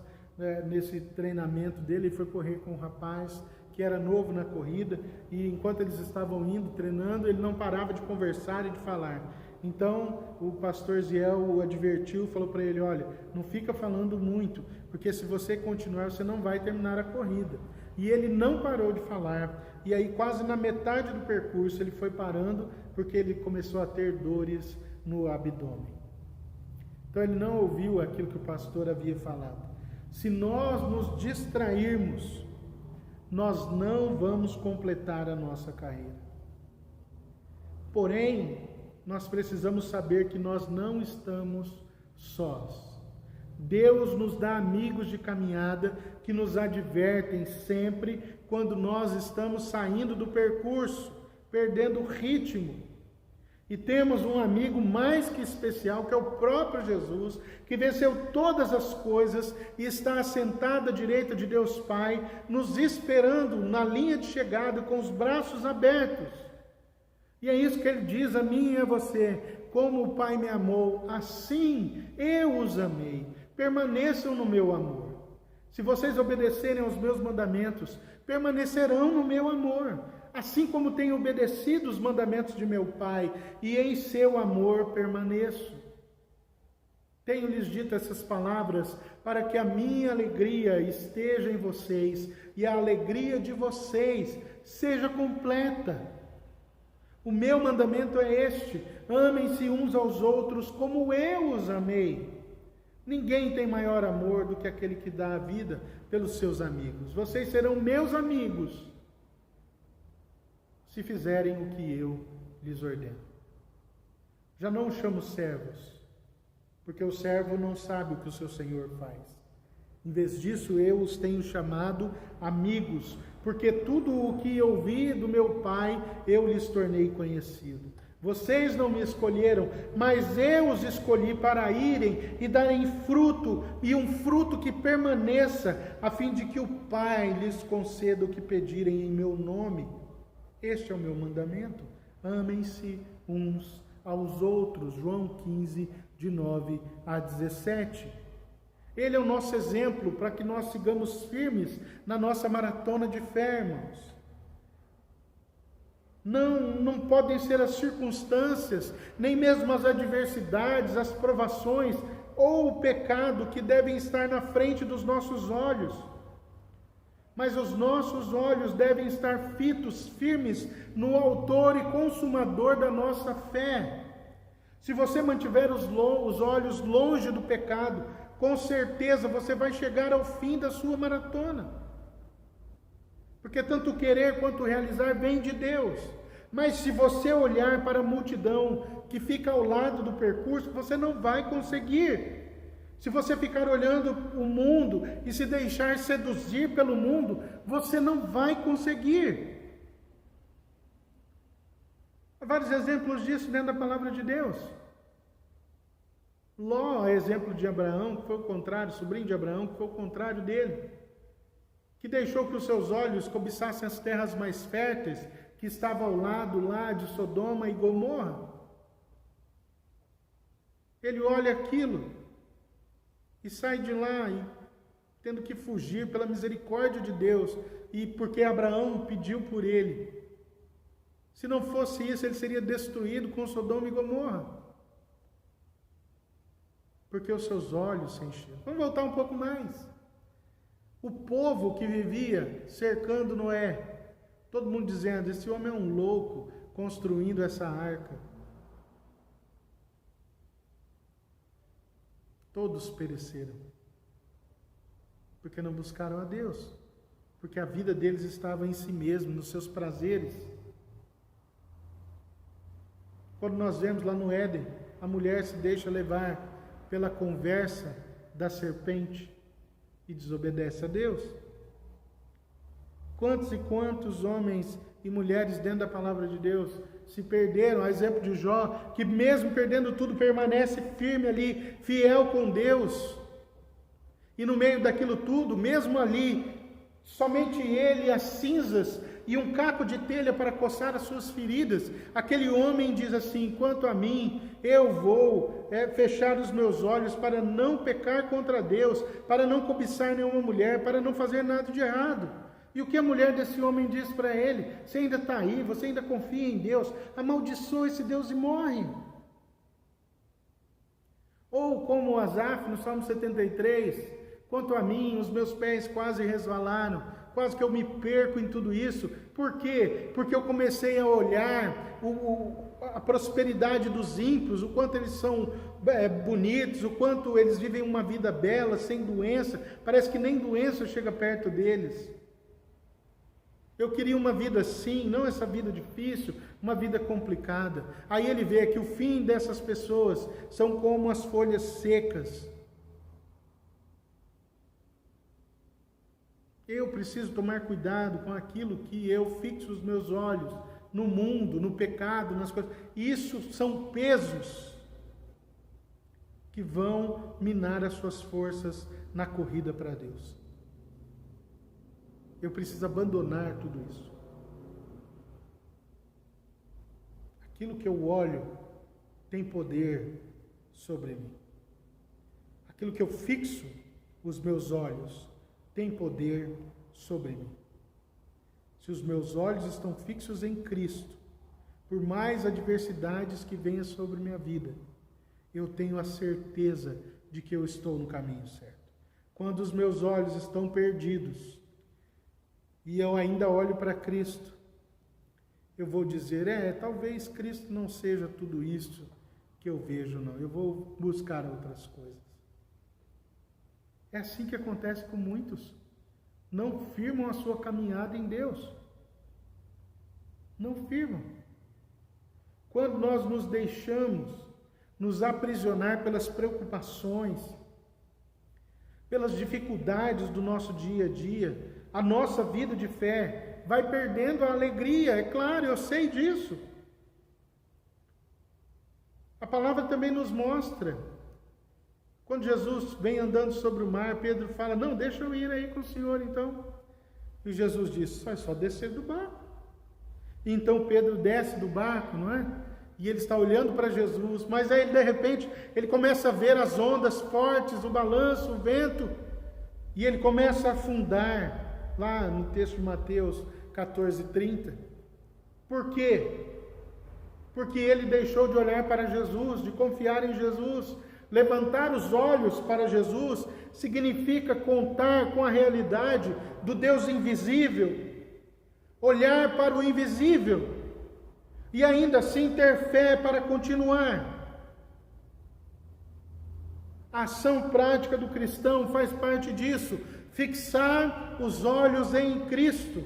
nesse treinamento dele, ele foi correr com um rapaz que era novo na corrida, e enquanto eles estavam indo, treinando, ele não parava de conversar e de falar. Então, o pastor Ziel o advertiu, falou para ele: olha, não fica falando muito, porque se você continuar, você não vai terminar a corrida. E ele não parou de falar, e aí quase na metade do percurso ele foi parando, porque ele começou a ter dores no abdômen. Então ele não ouviu aquilo que o pastor havia falado. Se nós nos distrairmos, nós não vamos completar a nossa carreira. Porém, nós precisamos saber que nós não estamos sós. Deus nos dá amigos de caminhada que nos advertem sempre quando nós estamos saindo do percurso, perdendo o ritmo. E temos um amigo mais que especial, que é o próprio Jesus, que venceu todas as coisas e está assentado à direita de Deus Pai, nos esperando na linha de chegada com os braços abertos. E é isso que ele diz a mim e a você: como o Pai me amou, assim eu os amei. Permaneçam no meu amor. Se vocês obedecerem aos meus mandamentos, permanecerão no meu amor. Assim como tenho obedecido os mandamentos de meu Pai, e em seu amor permaneço. Tenho-lhes dito essas palavras para que a minha alegria esteja em vocês e a alegria de vocês seja completa. O meu mandamento é este: amem-se uns aos outros como eu os amei. Ninguém tem maior amor do que aquele que dá a vida pelos seus amigos. Vocês serão meus amigos se fizerem o que eu lhes ordeno. Já não os chamo servos, porque o servo não sabe o que o seu senhor faz. Em vez disso, eu os tenho chamado amigos, porque tudo o que ouvi do meu Pai, eu lhes tornei conhecido. Vocês não me escolheram, mas eu os escolhi para irem e darem fruto, e um fruto que permaneça, a fim de que o Pai lhes conceda o que pedirem em meu nome. Este é o meu mandamento: amem-se uns aos outros. João 15, de 9 a 17. Ele é o nosso exemplo para que nós sigamos firmes na nossa maratona de fé, irmãos. Não podem ser as circunstâncias, nem mesmo as adversidades, as provações ou o pecado que devem estar na frente dos nossos olhos. Mas os nossos olhos devem estar fitos, firmes no autor e consumador da nossa fé. Se você mantiver os olhos longe do pecado, com certeza você vai chegar ao fim da sua maratona. Porque tanto querer quanto realizar vem de Deus. Mas se você olhar para a multidão que fica ao lado do percurso, você não vai conseguir. Se você ficar olhando o mundo e se deixar seduzir pelo mundo, você não vai conseguir. Há vários exemplos disso dentro da palavra de Deus. Ló é exemplo de Abraão, que foi o contrário, sobrinho de Abraão, que foi o contrário dele, que deixou que os seus olhos cobiçassem as terras mais férteis, que estavam ao lado lá de Sodoma e Gomorra. Ele olha aquilo e sai de lá, tendo que fugir pela misericórdia de Deus, e porque Abraão pediu por ele. Se não fosse isso, ele seria destruído com Sodoma e Gomorra, porque os seus olhos se encheram. Vamos voltar um pouco mais. O povo que vivia cercando Noé, todo mundo dizendo: esse homem é um louco construindo essa arca. Todos pereceram, porque não buscaram a Deus, porque a vida deles estava em si mesmo, nos seus prazeres. Quando nós vemos lá no Éden, a mulher se deixa levar pela conversa da serpente e desobedece a Deus. Quantos e quantos homens e mulheres dentro da palavra de Deus se perderam, a exemplo de Jó, que mesmo perdendo tudo, permanece firme ali, fiel com Deus. E no meio daquilo tudo, mesmo ali, somente ele e as cinzas e um caco de telha para coçar as suas feridas, aquele homem diz assim: quanto a mim, eu vou fechar os meus olhos para não pecar contra Deus, para não cobiçar nenhuma mulher, para não fazer nada de errado. E o que a mulher desse homem diz para ele? Você ainda está aí, você ainda confia em Deus, amaldiçoa esse Deus e morre. Ou como o Asaf no Salmo 73, quanto a mim, os meus pés quase resvalaram, quase que eu me perco em tudo isso. Por quê? Porque eu comecei a olhar a prosperidade dos ímpios, o quanto eles são bonitos, o quanto eles vivem uma vida bela, sem doença. Parece que nem doença chega perto deles. Eu queria uma vida assim, não essa vida difícil, uma vida complicada. Aí ele vê que o fim dessas pessoas são como as folhas secas. Eu preciso tomar cuidado com aquilo que eu fixo os meus olhos no mundo, no pecado, nas coisas. Isso são pesos que vão minar as suas forças na corrida para Deus. Eu preciso abandonar tudo isso. Aquilo que eu olho tem poder sobre mim. Aquilo que eu fixo os meus olhos tem poder sobre mim. Se os meus olhos estão fixos em Cristo, por mais adversidades que venham sobre minha vida, eu tenho a certeza de que eu estou no caminho certo. Quando os meus olhos estão perdidos e eu ainda olho para Cristo, eu vou dizer, talvez Cristo não seja tudo isso que eu vejo, não. Eu vou buscar outras coisas. É assim que acontece com muitos. Não firmam a sua caminhada em Deus. Não firmam. Quando nós nos deixamos nos aprisionar pelas preocupações, pelas dificuldades do nosso dia a dia, a nossa vida de fé vai perdendo a alegria. É claro, eu sei disso. A palavra também nos mostra. Quando Jesus vem andando sobre o mar, Pedro fala, não, deixa eu ir aí com o Senhor então. E Jesus diz, é só descer do barco. E então Pedro desce do barco, não é? E ele está olhando para Jesus, mas aí de repente ele começa a ver as ondas fortes, o balanço, o vento, e ele começa a afundar, lá no texto de Mateus 14:30. Por quê? Porque ele deixou de olhar para Jesus, de confiar em Jesus. Levantar os olhos para Jesus significa contar com a realidade do Deus invisível, olhar para o invisível e ainda assim ter fé para continuar. A ação prática do cristão faz parte disso, fixar os olhos em Cristo.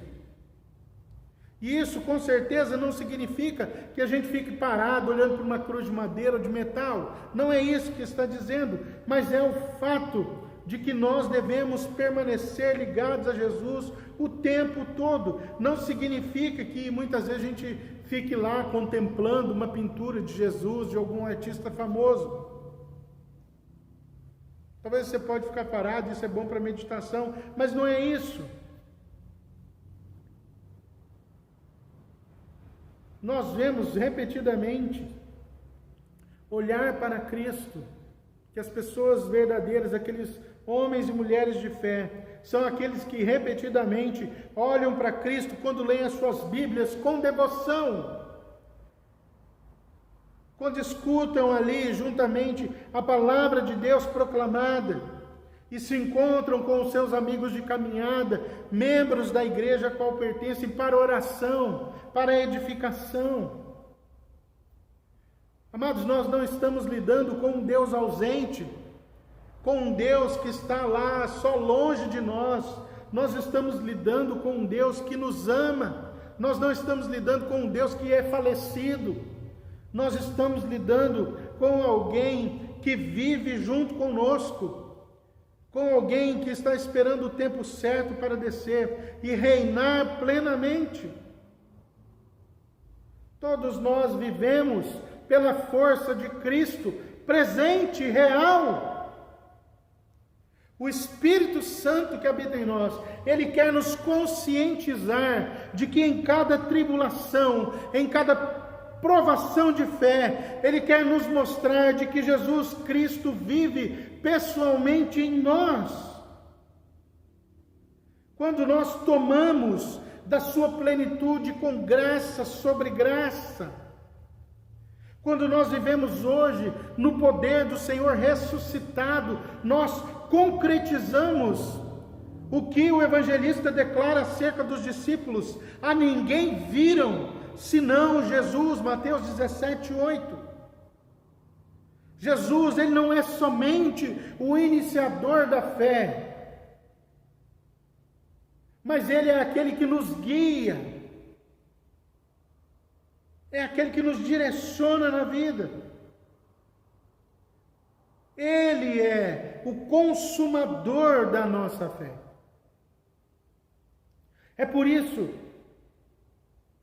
E isso com certeza não significa que a gente fique parado olhando para uma cruz de madeira ou de metal. Não é isso que está dizendo, mas é o fato de que nós devemos permanecer ligados a Jesus o tempo todo. Não significa que muitas vezes a gente fique lá contemplando uma pintura de Jesus, de algum artista famoso. Talvez você pode ficar parado, isso é bom para meditação, mas não é isso. Nós vemos repetidamente olhar para Cristo, que as pessoas verdadeiras, aqueles homens e mulheres de fé, são aqueles que repetidamente olham para Cristo quando leem as suas Bíblias com devoção, quando escutam ali juntamente a palavra de Deus proclamada, e se encontram com os seus amigos de caminhada, membros da igreja a qual pertencem, para oração, para edificação. Amados, nós não estamos lidando com um Deus ausente, com um Deus que está lá só longe de nós. Nós estamos lidando com um Deus que nos ama. Nós não estamos lidando com um Deus que é falecido. Nós estamos lidando com alguém que vive junto conosco, com alguém que está esperando o tempo certo para descer e reinar plenamente. Todos nós vivemos pela força de Cristo, presente, real. O Espírito Santo que habita em nós, ele quer nos conscientizar de que em cada tribulação, em cada provação de fé, ele quer nos mostrar de que Jesus Cristo vive pessoalmente em nós. Quando nós tomamos da sua plenitude com graça sobre graça, quando nós vivemos hoje no poder do Senhor ressuscitado, nós concretizamos O que o evangelista declara acerca dos discípulos? A ninguém viram, senão Jesus, Mateus 17:8. Jesus, ele não é somente o iniciador da fé, mas ele é aquele que nos guia, é aquele que nos direciona na vida. Ele é o consumador da nossa fé. É por isso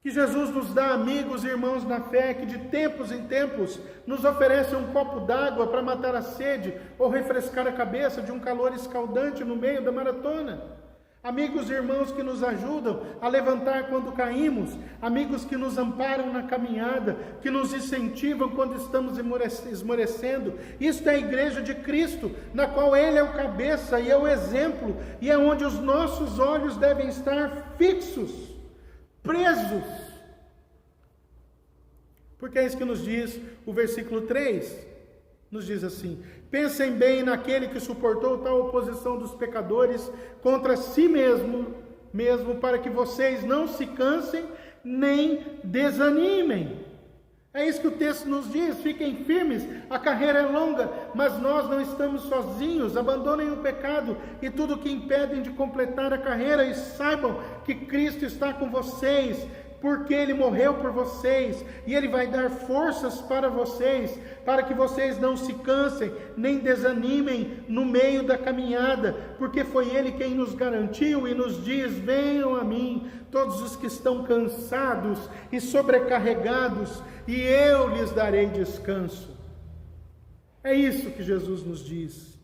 que Jesus nos dá amigos e irmãos na fé, que de tempos em tempos nos oferecem um copo d'água para matar a sede ou refrescar a cabeça de um calor escaldante no meio da maratona. Amigos e irmãos que nos ajudam a levantar quando caímos, amigos que nos amparam na caminhada, que nos incentivam quando estamos esmorecendo. Isto é a igreja de Cristo, na qual Ele é o cabeça e é o exemplo, e é onde os nossos olhos devem estar fixos, presos. Porque é isso que nos diz o versículo 3. Nos diz assim: pensem bem naquele que suportou tal oposição dos pecadores contra si mesmo, para que vocês não se cansem nem desanimem. É isso que o texto nos diz: fiquem firmes, a carreira é longa, mas nós não estamos sozinhos. Abandonem o pecado e tudo que impedem de completar a carreira, e saibam que Cristo está com vocês, porque Ele morreu por vocês, e Ele vai dar forças para vocês, para que vocês não se cansem, nem desanimem no meio da caminhada, porque foi Ele quem nos garantiu e nos diz: venham a mim, todos os que estão cansados e sobrecarregados, e eu lhes darei descanso. É isso que Jesus nos diz.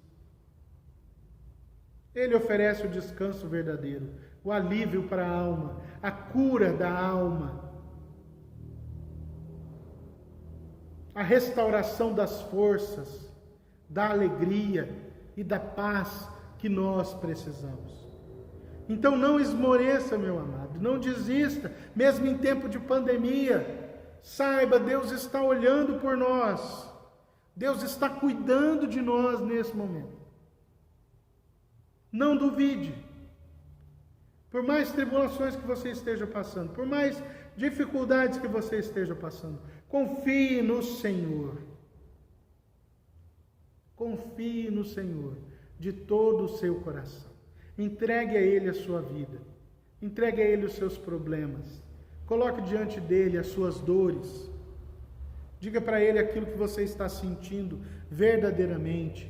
Ele oferece o descanso verdadeiro, o alívio para a alma, a cura da alma, a restauração das forças, da alegria e da paz que nós precisamos. Então não esmoreça, meu amado, não desista, mesmo em tempo de pandemia. Saiba, Deus está olhando por nós, Deus está cuidando de nós nesse momento. Não duvide. Por mais tribulações que você esteja passando, por mais dificuldades que você esteja passando, confie no Senhor. Confie no Senhor de todo o seu coração. Entregue a Ele a sua vida. Entregue a Ele os seus problemas. Coloque diante dEle as suas dores. Diga para Ele aquilo que você está sentindo verdadeiramente.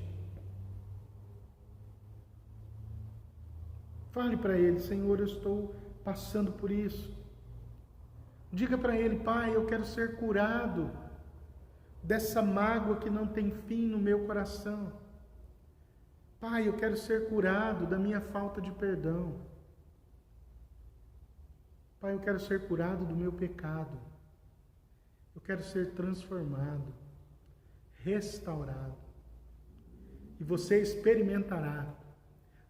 Fale para Ele: Senhor, eu estou passando por isso. Diga para Ele: Pai, eu quero ser curado dessa mágoa que não tem fim no meu coração. Pai, eu quero ser curado da minha falta de perdão. Pai, eu quero ser curado do meu pecado. Eu quero ser transformado, restaurado. E você experimentará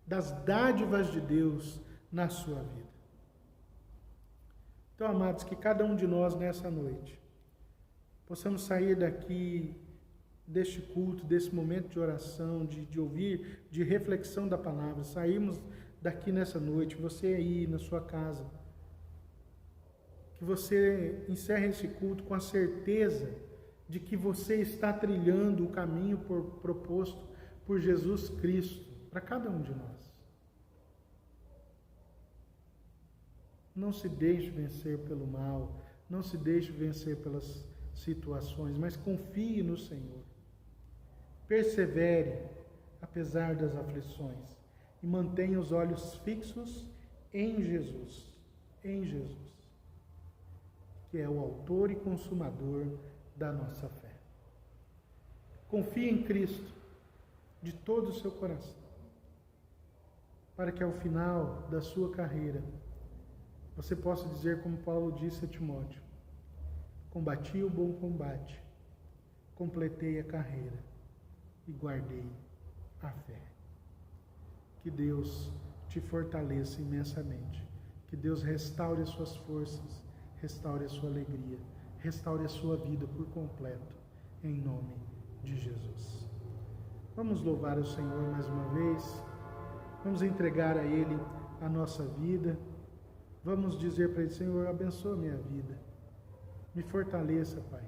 das dádivas de Deus na sua vida. Então, amados, que cada um de nós nessa noite possamos sair daqui, deste culto, desse momento de oração, de ouvir, de reflexão da palavra, sairmos daqui nessa noite, você aí na sua casa, que você encerre esse culto com a certeza de que você está trilhando o caminho proposto por Jesus Cristo para cada um de nós. Não se deixe vencer pelo mal, não se deixe vencer pelas situações, mas confie no Senhor. Persevere, apesar das aflições, e mantenha os olhos fixos em Jesus, que é o autor e consumador da nossa fé. Confie em Cristo de todo o seu coração, para que ao final da sua carreira você possa dizer como Paulo disse a Timóteo: combati o bom combate, completei a carreira e guardei a fé. Que Deus te fortaleça imensamente, que Deus restaure as suas forças, restaure a sua alegria, restaure a sua vida por completo, em nome de Jesus. Vamos louvar o Senhor mais uma vez. Vamos entregar a Ele a nossa vida. Vamos dizer para Ele: Senhor, abençoa a minha vida. Me fortaleça, Pai.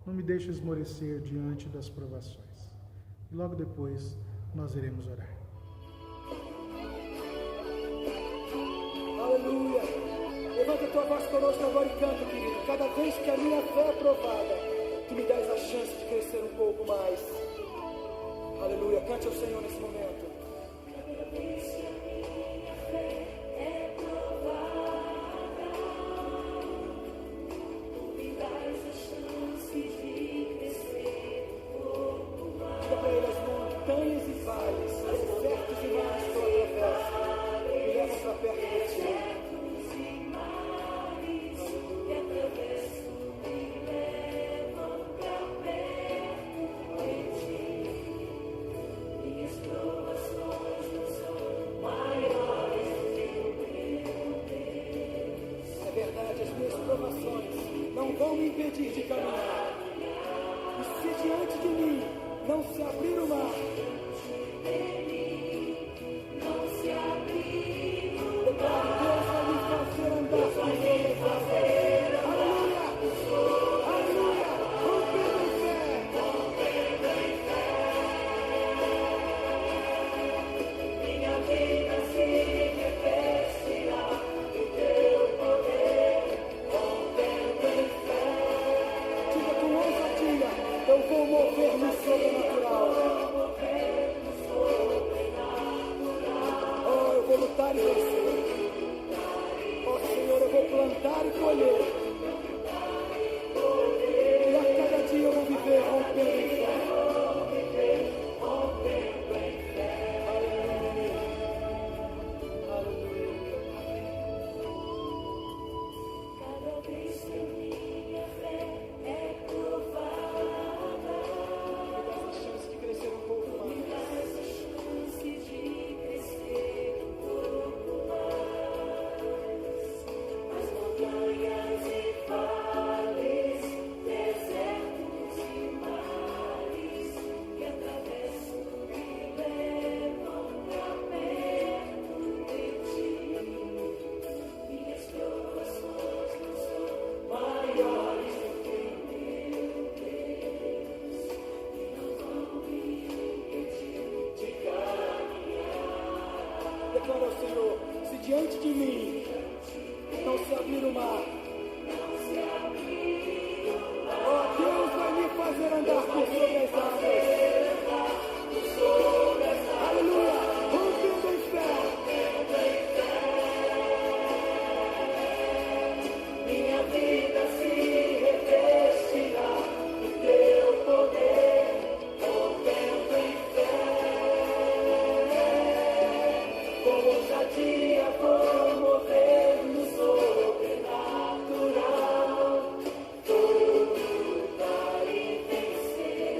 Não me deixe esmorecer diante das provações. E logo depois nós iremos orar.
Aleluia! Levanta a tua voz conosco agora e canta, querido. Cada vez que a minha fé é provada, tu me dás a chance de crescer um pouco mais. Aleluia! Cante ao Senhor nesse momento.
Cada vez que a minha fé é provada, tu me dás a chance de crescer um pouco mais.
Diga para Ele: as montanhas e vales, desertos e mares que eu atravesso, me levam para perto de Ti. Não vão me impedir de caminhar. E se diante de mim não se abrir o mar, declaro: Deus vai me fazer andar por sobre as águas. Aleluia! Aleluia! Rompendo em fé.
Minha vida se revestirá do teu poder, rompendo em fé.
Diga com ousadia: eu vou mover no sobrenatural. Oh, eu vou lutar e vencer. Oh, Senhor, eu vou plantar e colher. E a cada dia eu vou viver rompendo em fé. Aleluia. Aleluia.
Cada vez que minha fé é provada,
Me dá essa chance de crescer um pouco mais.
me dás a chance de crescer um pouco mais. As montanhas e vales, desertos e mares que atravesso me levam pra perto de Ti. Minhas provações não são maiores do que meu Deus, e não vão me impedir de caminhar.
Declara ao Senhor: se diante de mim não se abrir o mar, oh, Deus vai me fazer andar por sobre as águas. Aleluia! Rompendo em fé.
Minha vida se revestirá do teu poder, rompendo em fé. Com ousadia vou mover no sobrenatural, vou lutar e vencer,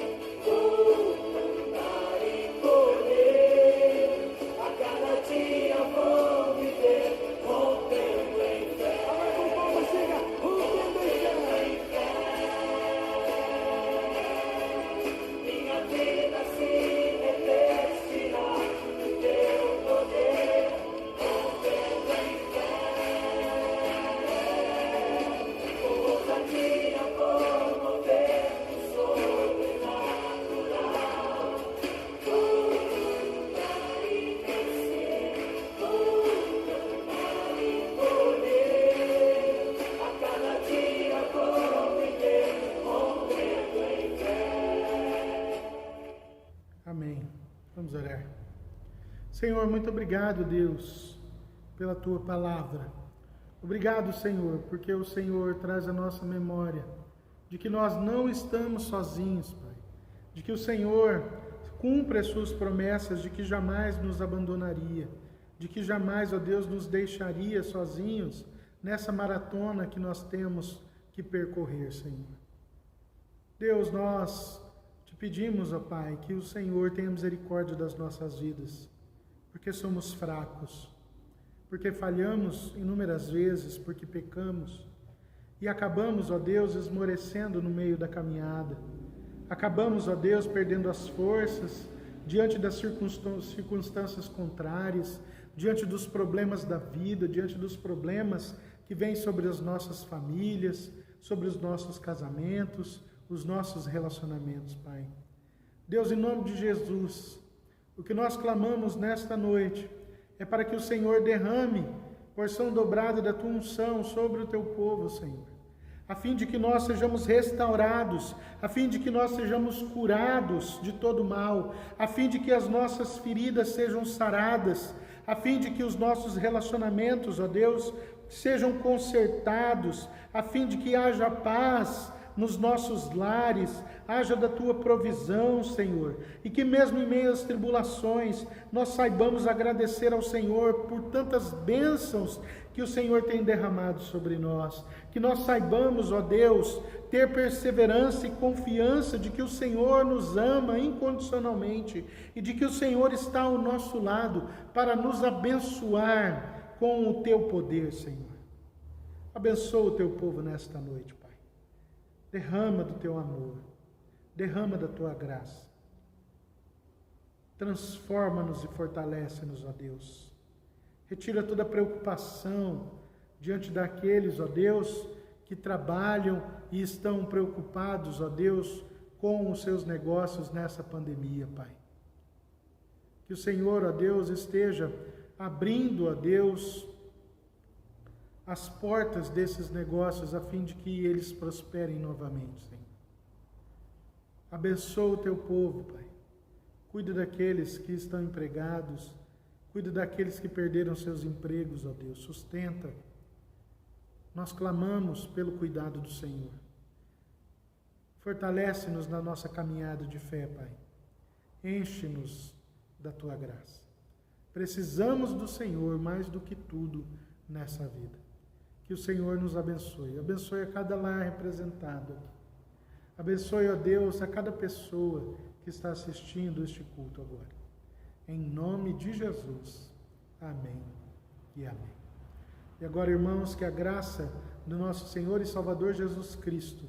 vou cantar e colher. A cada dia vou viver rompendo em fé.
Agora com palmas, diga: rompendo em fé.
Minha vida se revestirá do teu poder, rompendo em fé. Com ousadia vou mover no sobrenatural, vou lutar e vencer, vou cantar e colher. A cada dia vou viver rompendo em fé.
Amém. Vamos orar. Senhor, muito obrigado, Deus, pela Tua palavra. Obrigado, Senhor, porque o Senhor traz a nossa memória de que nós não estamos sozinhos, Pai. De que o Senhor cumpre as Suas promessas de que jamais nos abandonaria. De que jamais, ó Deus, nos deixaria sozinhos nessa maratona que nós temos que percorrer, Senhor. Deus, nós te pedimos, ó Pai, que o Senhor tenha misericórdia das nossas vidas, porque somos fracos, porque falhamos inúmeras vezes, porque pecamos e acabamos, ó Deus, esmorecendo no meio da caminhada. Acabamos, ó Deus, perdendo as forças diante das circunstâncias contrárias, diante dos problemas da vida, diante dos problemas que vêm sobre as nossas famílias, sobre os nossos casamentos, os nossos relacionamentos, Pai. Deus, em nome de Jesus, o que nós clamamos nesta noite é para que o Senhor derrame porção dobrada da tua unção sobre o teu povo, Senhor, a fim de que nós sejamos restaurados, a fim de que nós sejamos curados de todo mal, a fim de que as nossas feridas sejam saradas, a fim de que os nossos relacionamentos, ó Deus, sejam consertados, a fim de que haja paz nos nossos lares, haja da tua provisão, Senhor, e que mesmo em meio às tribulações, nós saibamos agradecer ao Senhor por tantas bênçãos que o Senhor tem derramado sobre nós, que nós saibamos, ó Deus, ter perseverança e confiança de que o Senhor nos ama incondicionalmente e de que o Senhor está ao nosso lado para nos abençoar com o teu poder, Senhor. Abençoa o teu povo nesta noite, Pai. Derrama do teu amor, derrama da tua graça. Transforma-nos e fortalece-nos, ó Deus. Retira toda preocupação diante daqueles, ó Deus, que trabalham e estão preocupados, ó Deus, com os seus negócios nessa pandemia, Pai. Que o Senhor, ó Deus, esteja abrindo, ó Deus, as portas desses negócios a fim de que eles prosperem novamente, Senhor. Abençoa o teu povo, Pai. Cuida daqueles que estão empregados, cuida daqueles que perderam seus empregos, ó Deus. Sustenta. Nós clamamos pelo cuidado do Senhor. Fortalece-nos na nossa caminhada de fé, Pai. Enche-nos da tua graça. Precisamos do Senhor mais do que tudo nessa vida. Que o Senhor nos abençoe. Abençoe a cada lar representado aqui. Abençoe, ó Deus, a cada pessoa que está assistindo este culto agora. Em nome de Jesus. Amém e amém. E agora, irmãos, que a graça do nosso Senhor e Salvador Jesus Cristo,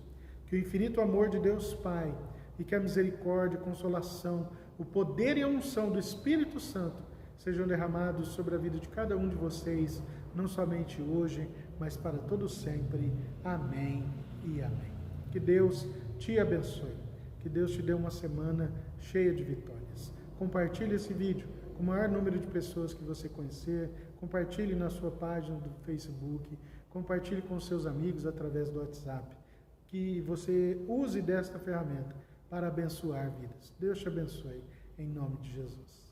que o infinito amor de Deus Pai e que a misericórdia, a consolação, o poder e a unção do Espírito Santo sejam derramados sobre a vida de cada um de vocês, não somente hoje, mas para todo sempre. Amém e amém. Que Deus te abençoe. Que Deus te dê uma semana cheia de vitórias. Compartilhe esse vídeo com o maior número de pessoas que você conhecer. Compartilhe na sua página do Facebook. Compartilhe com seus amigos através do WhatsApp. Que você use desta ferramenta para abençoar vidas. Deus te abençoe, em nome de Jesus.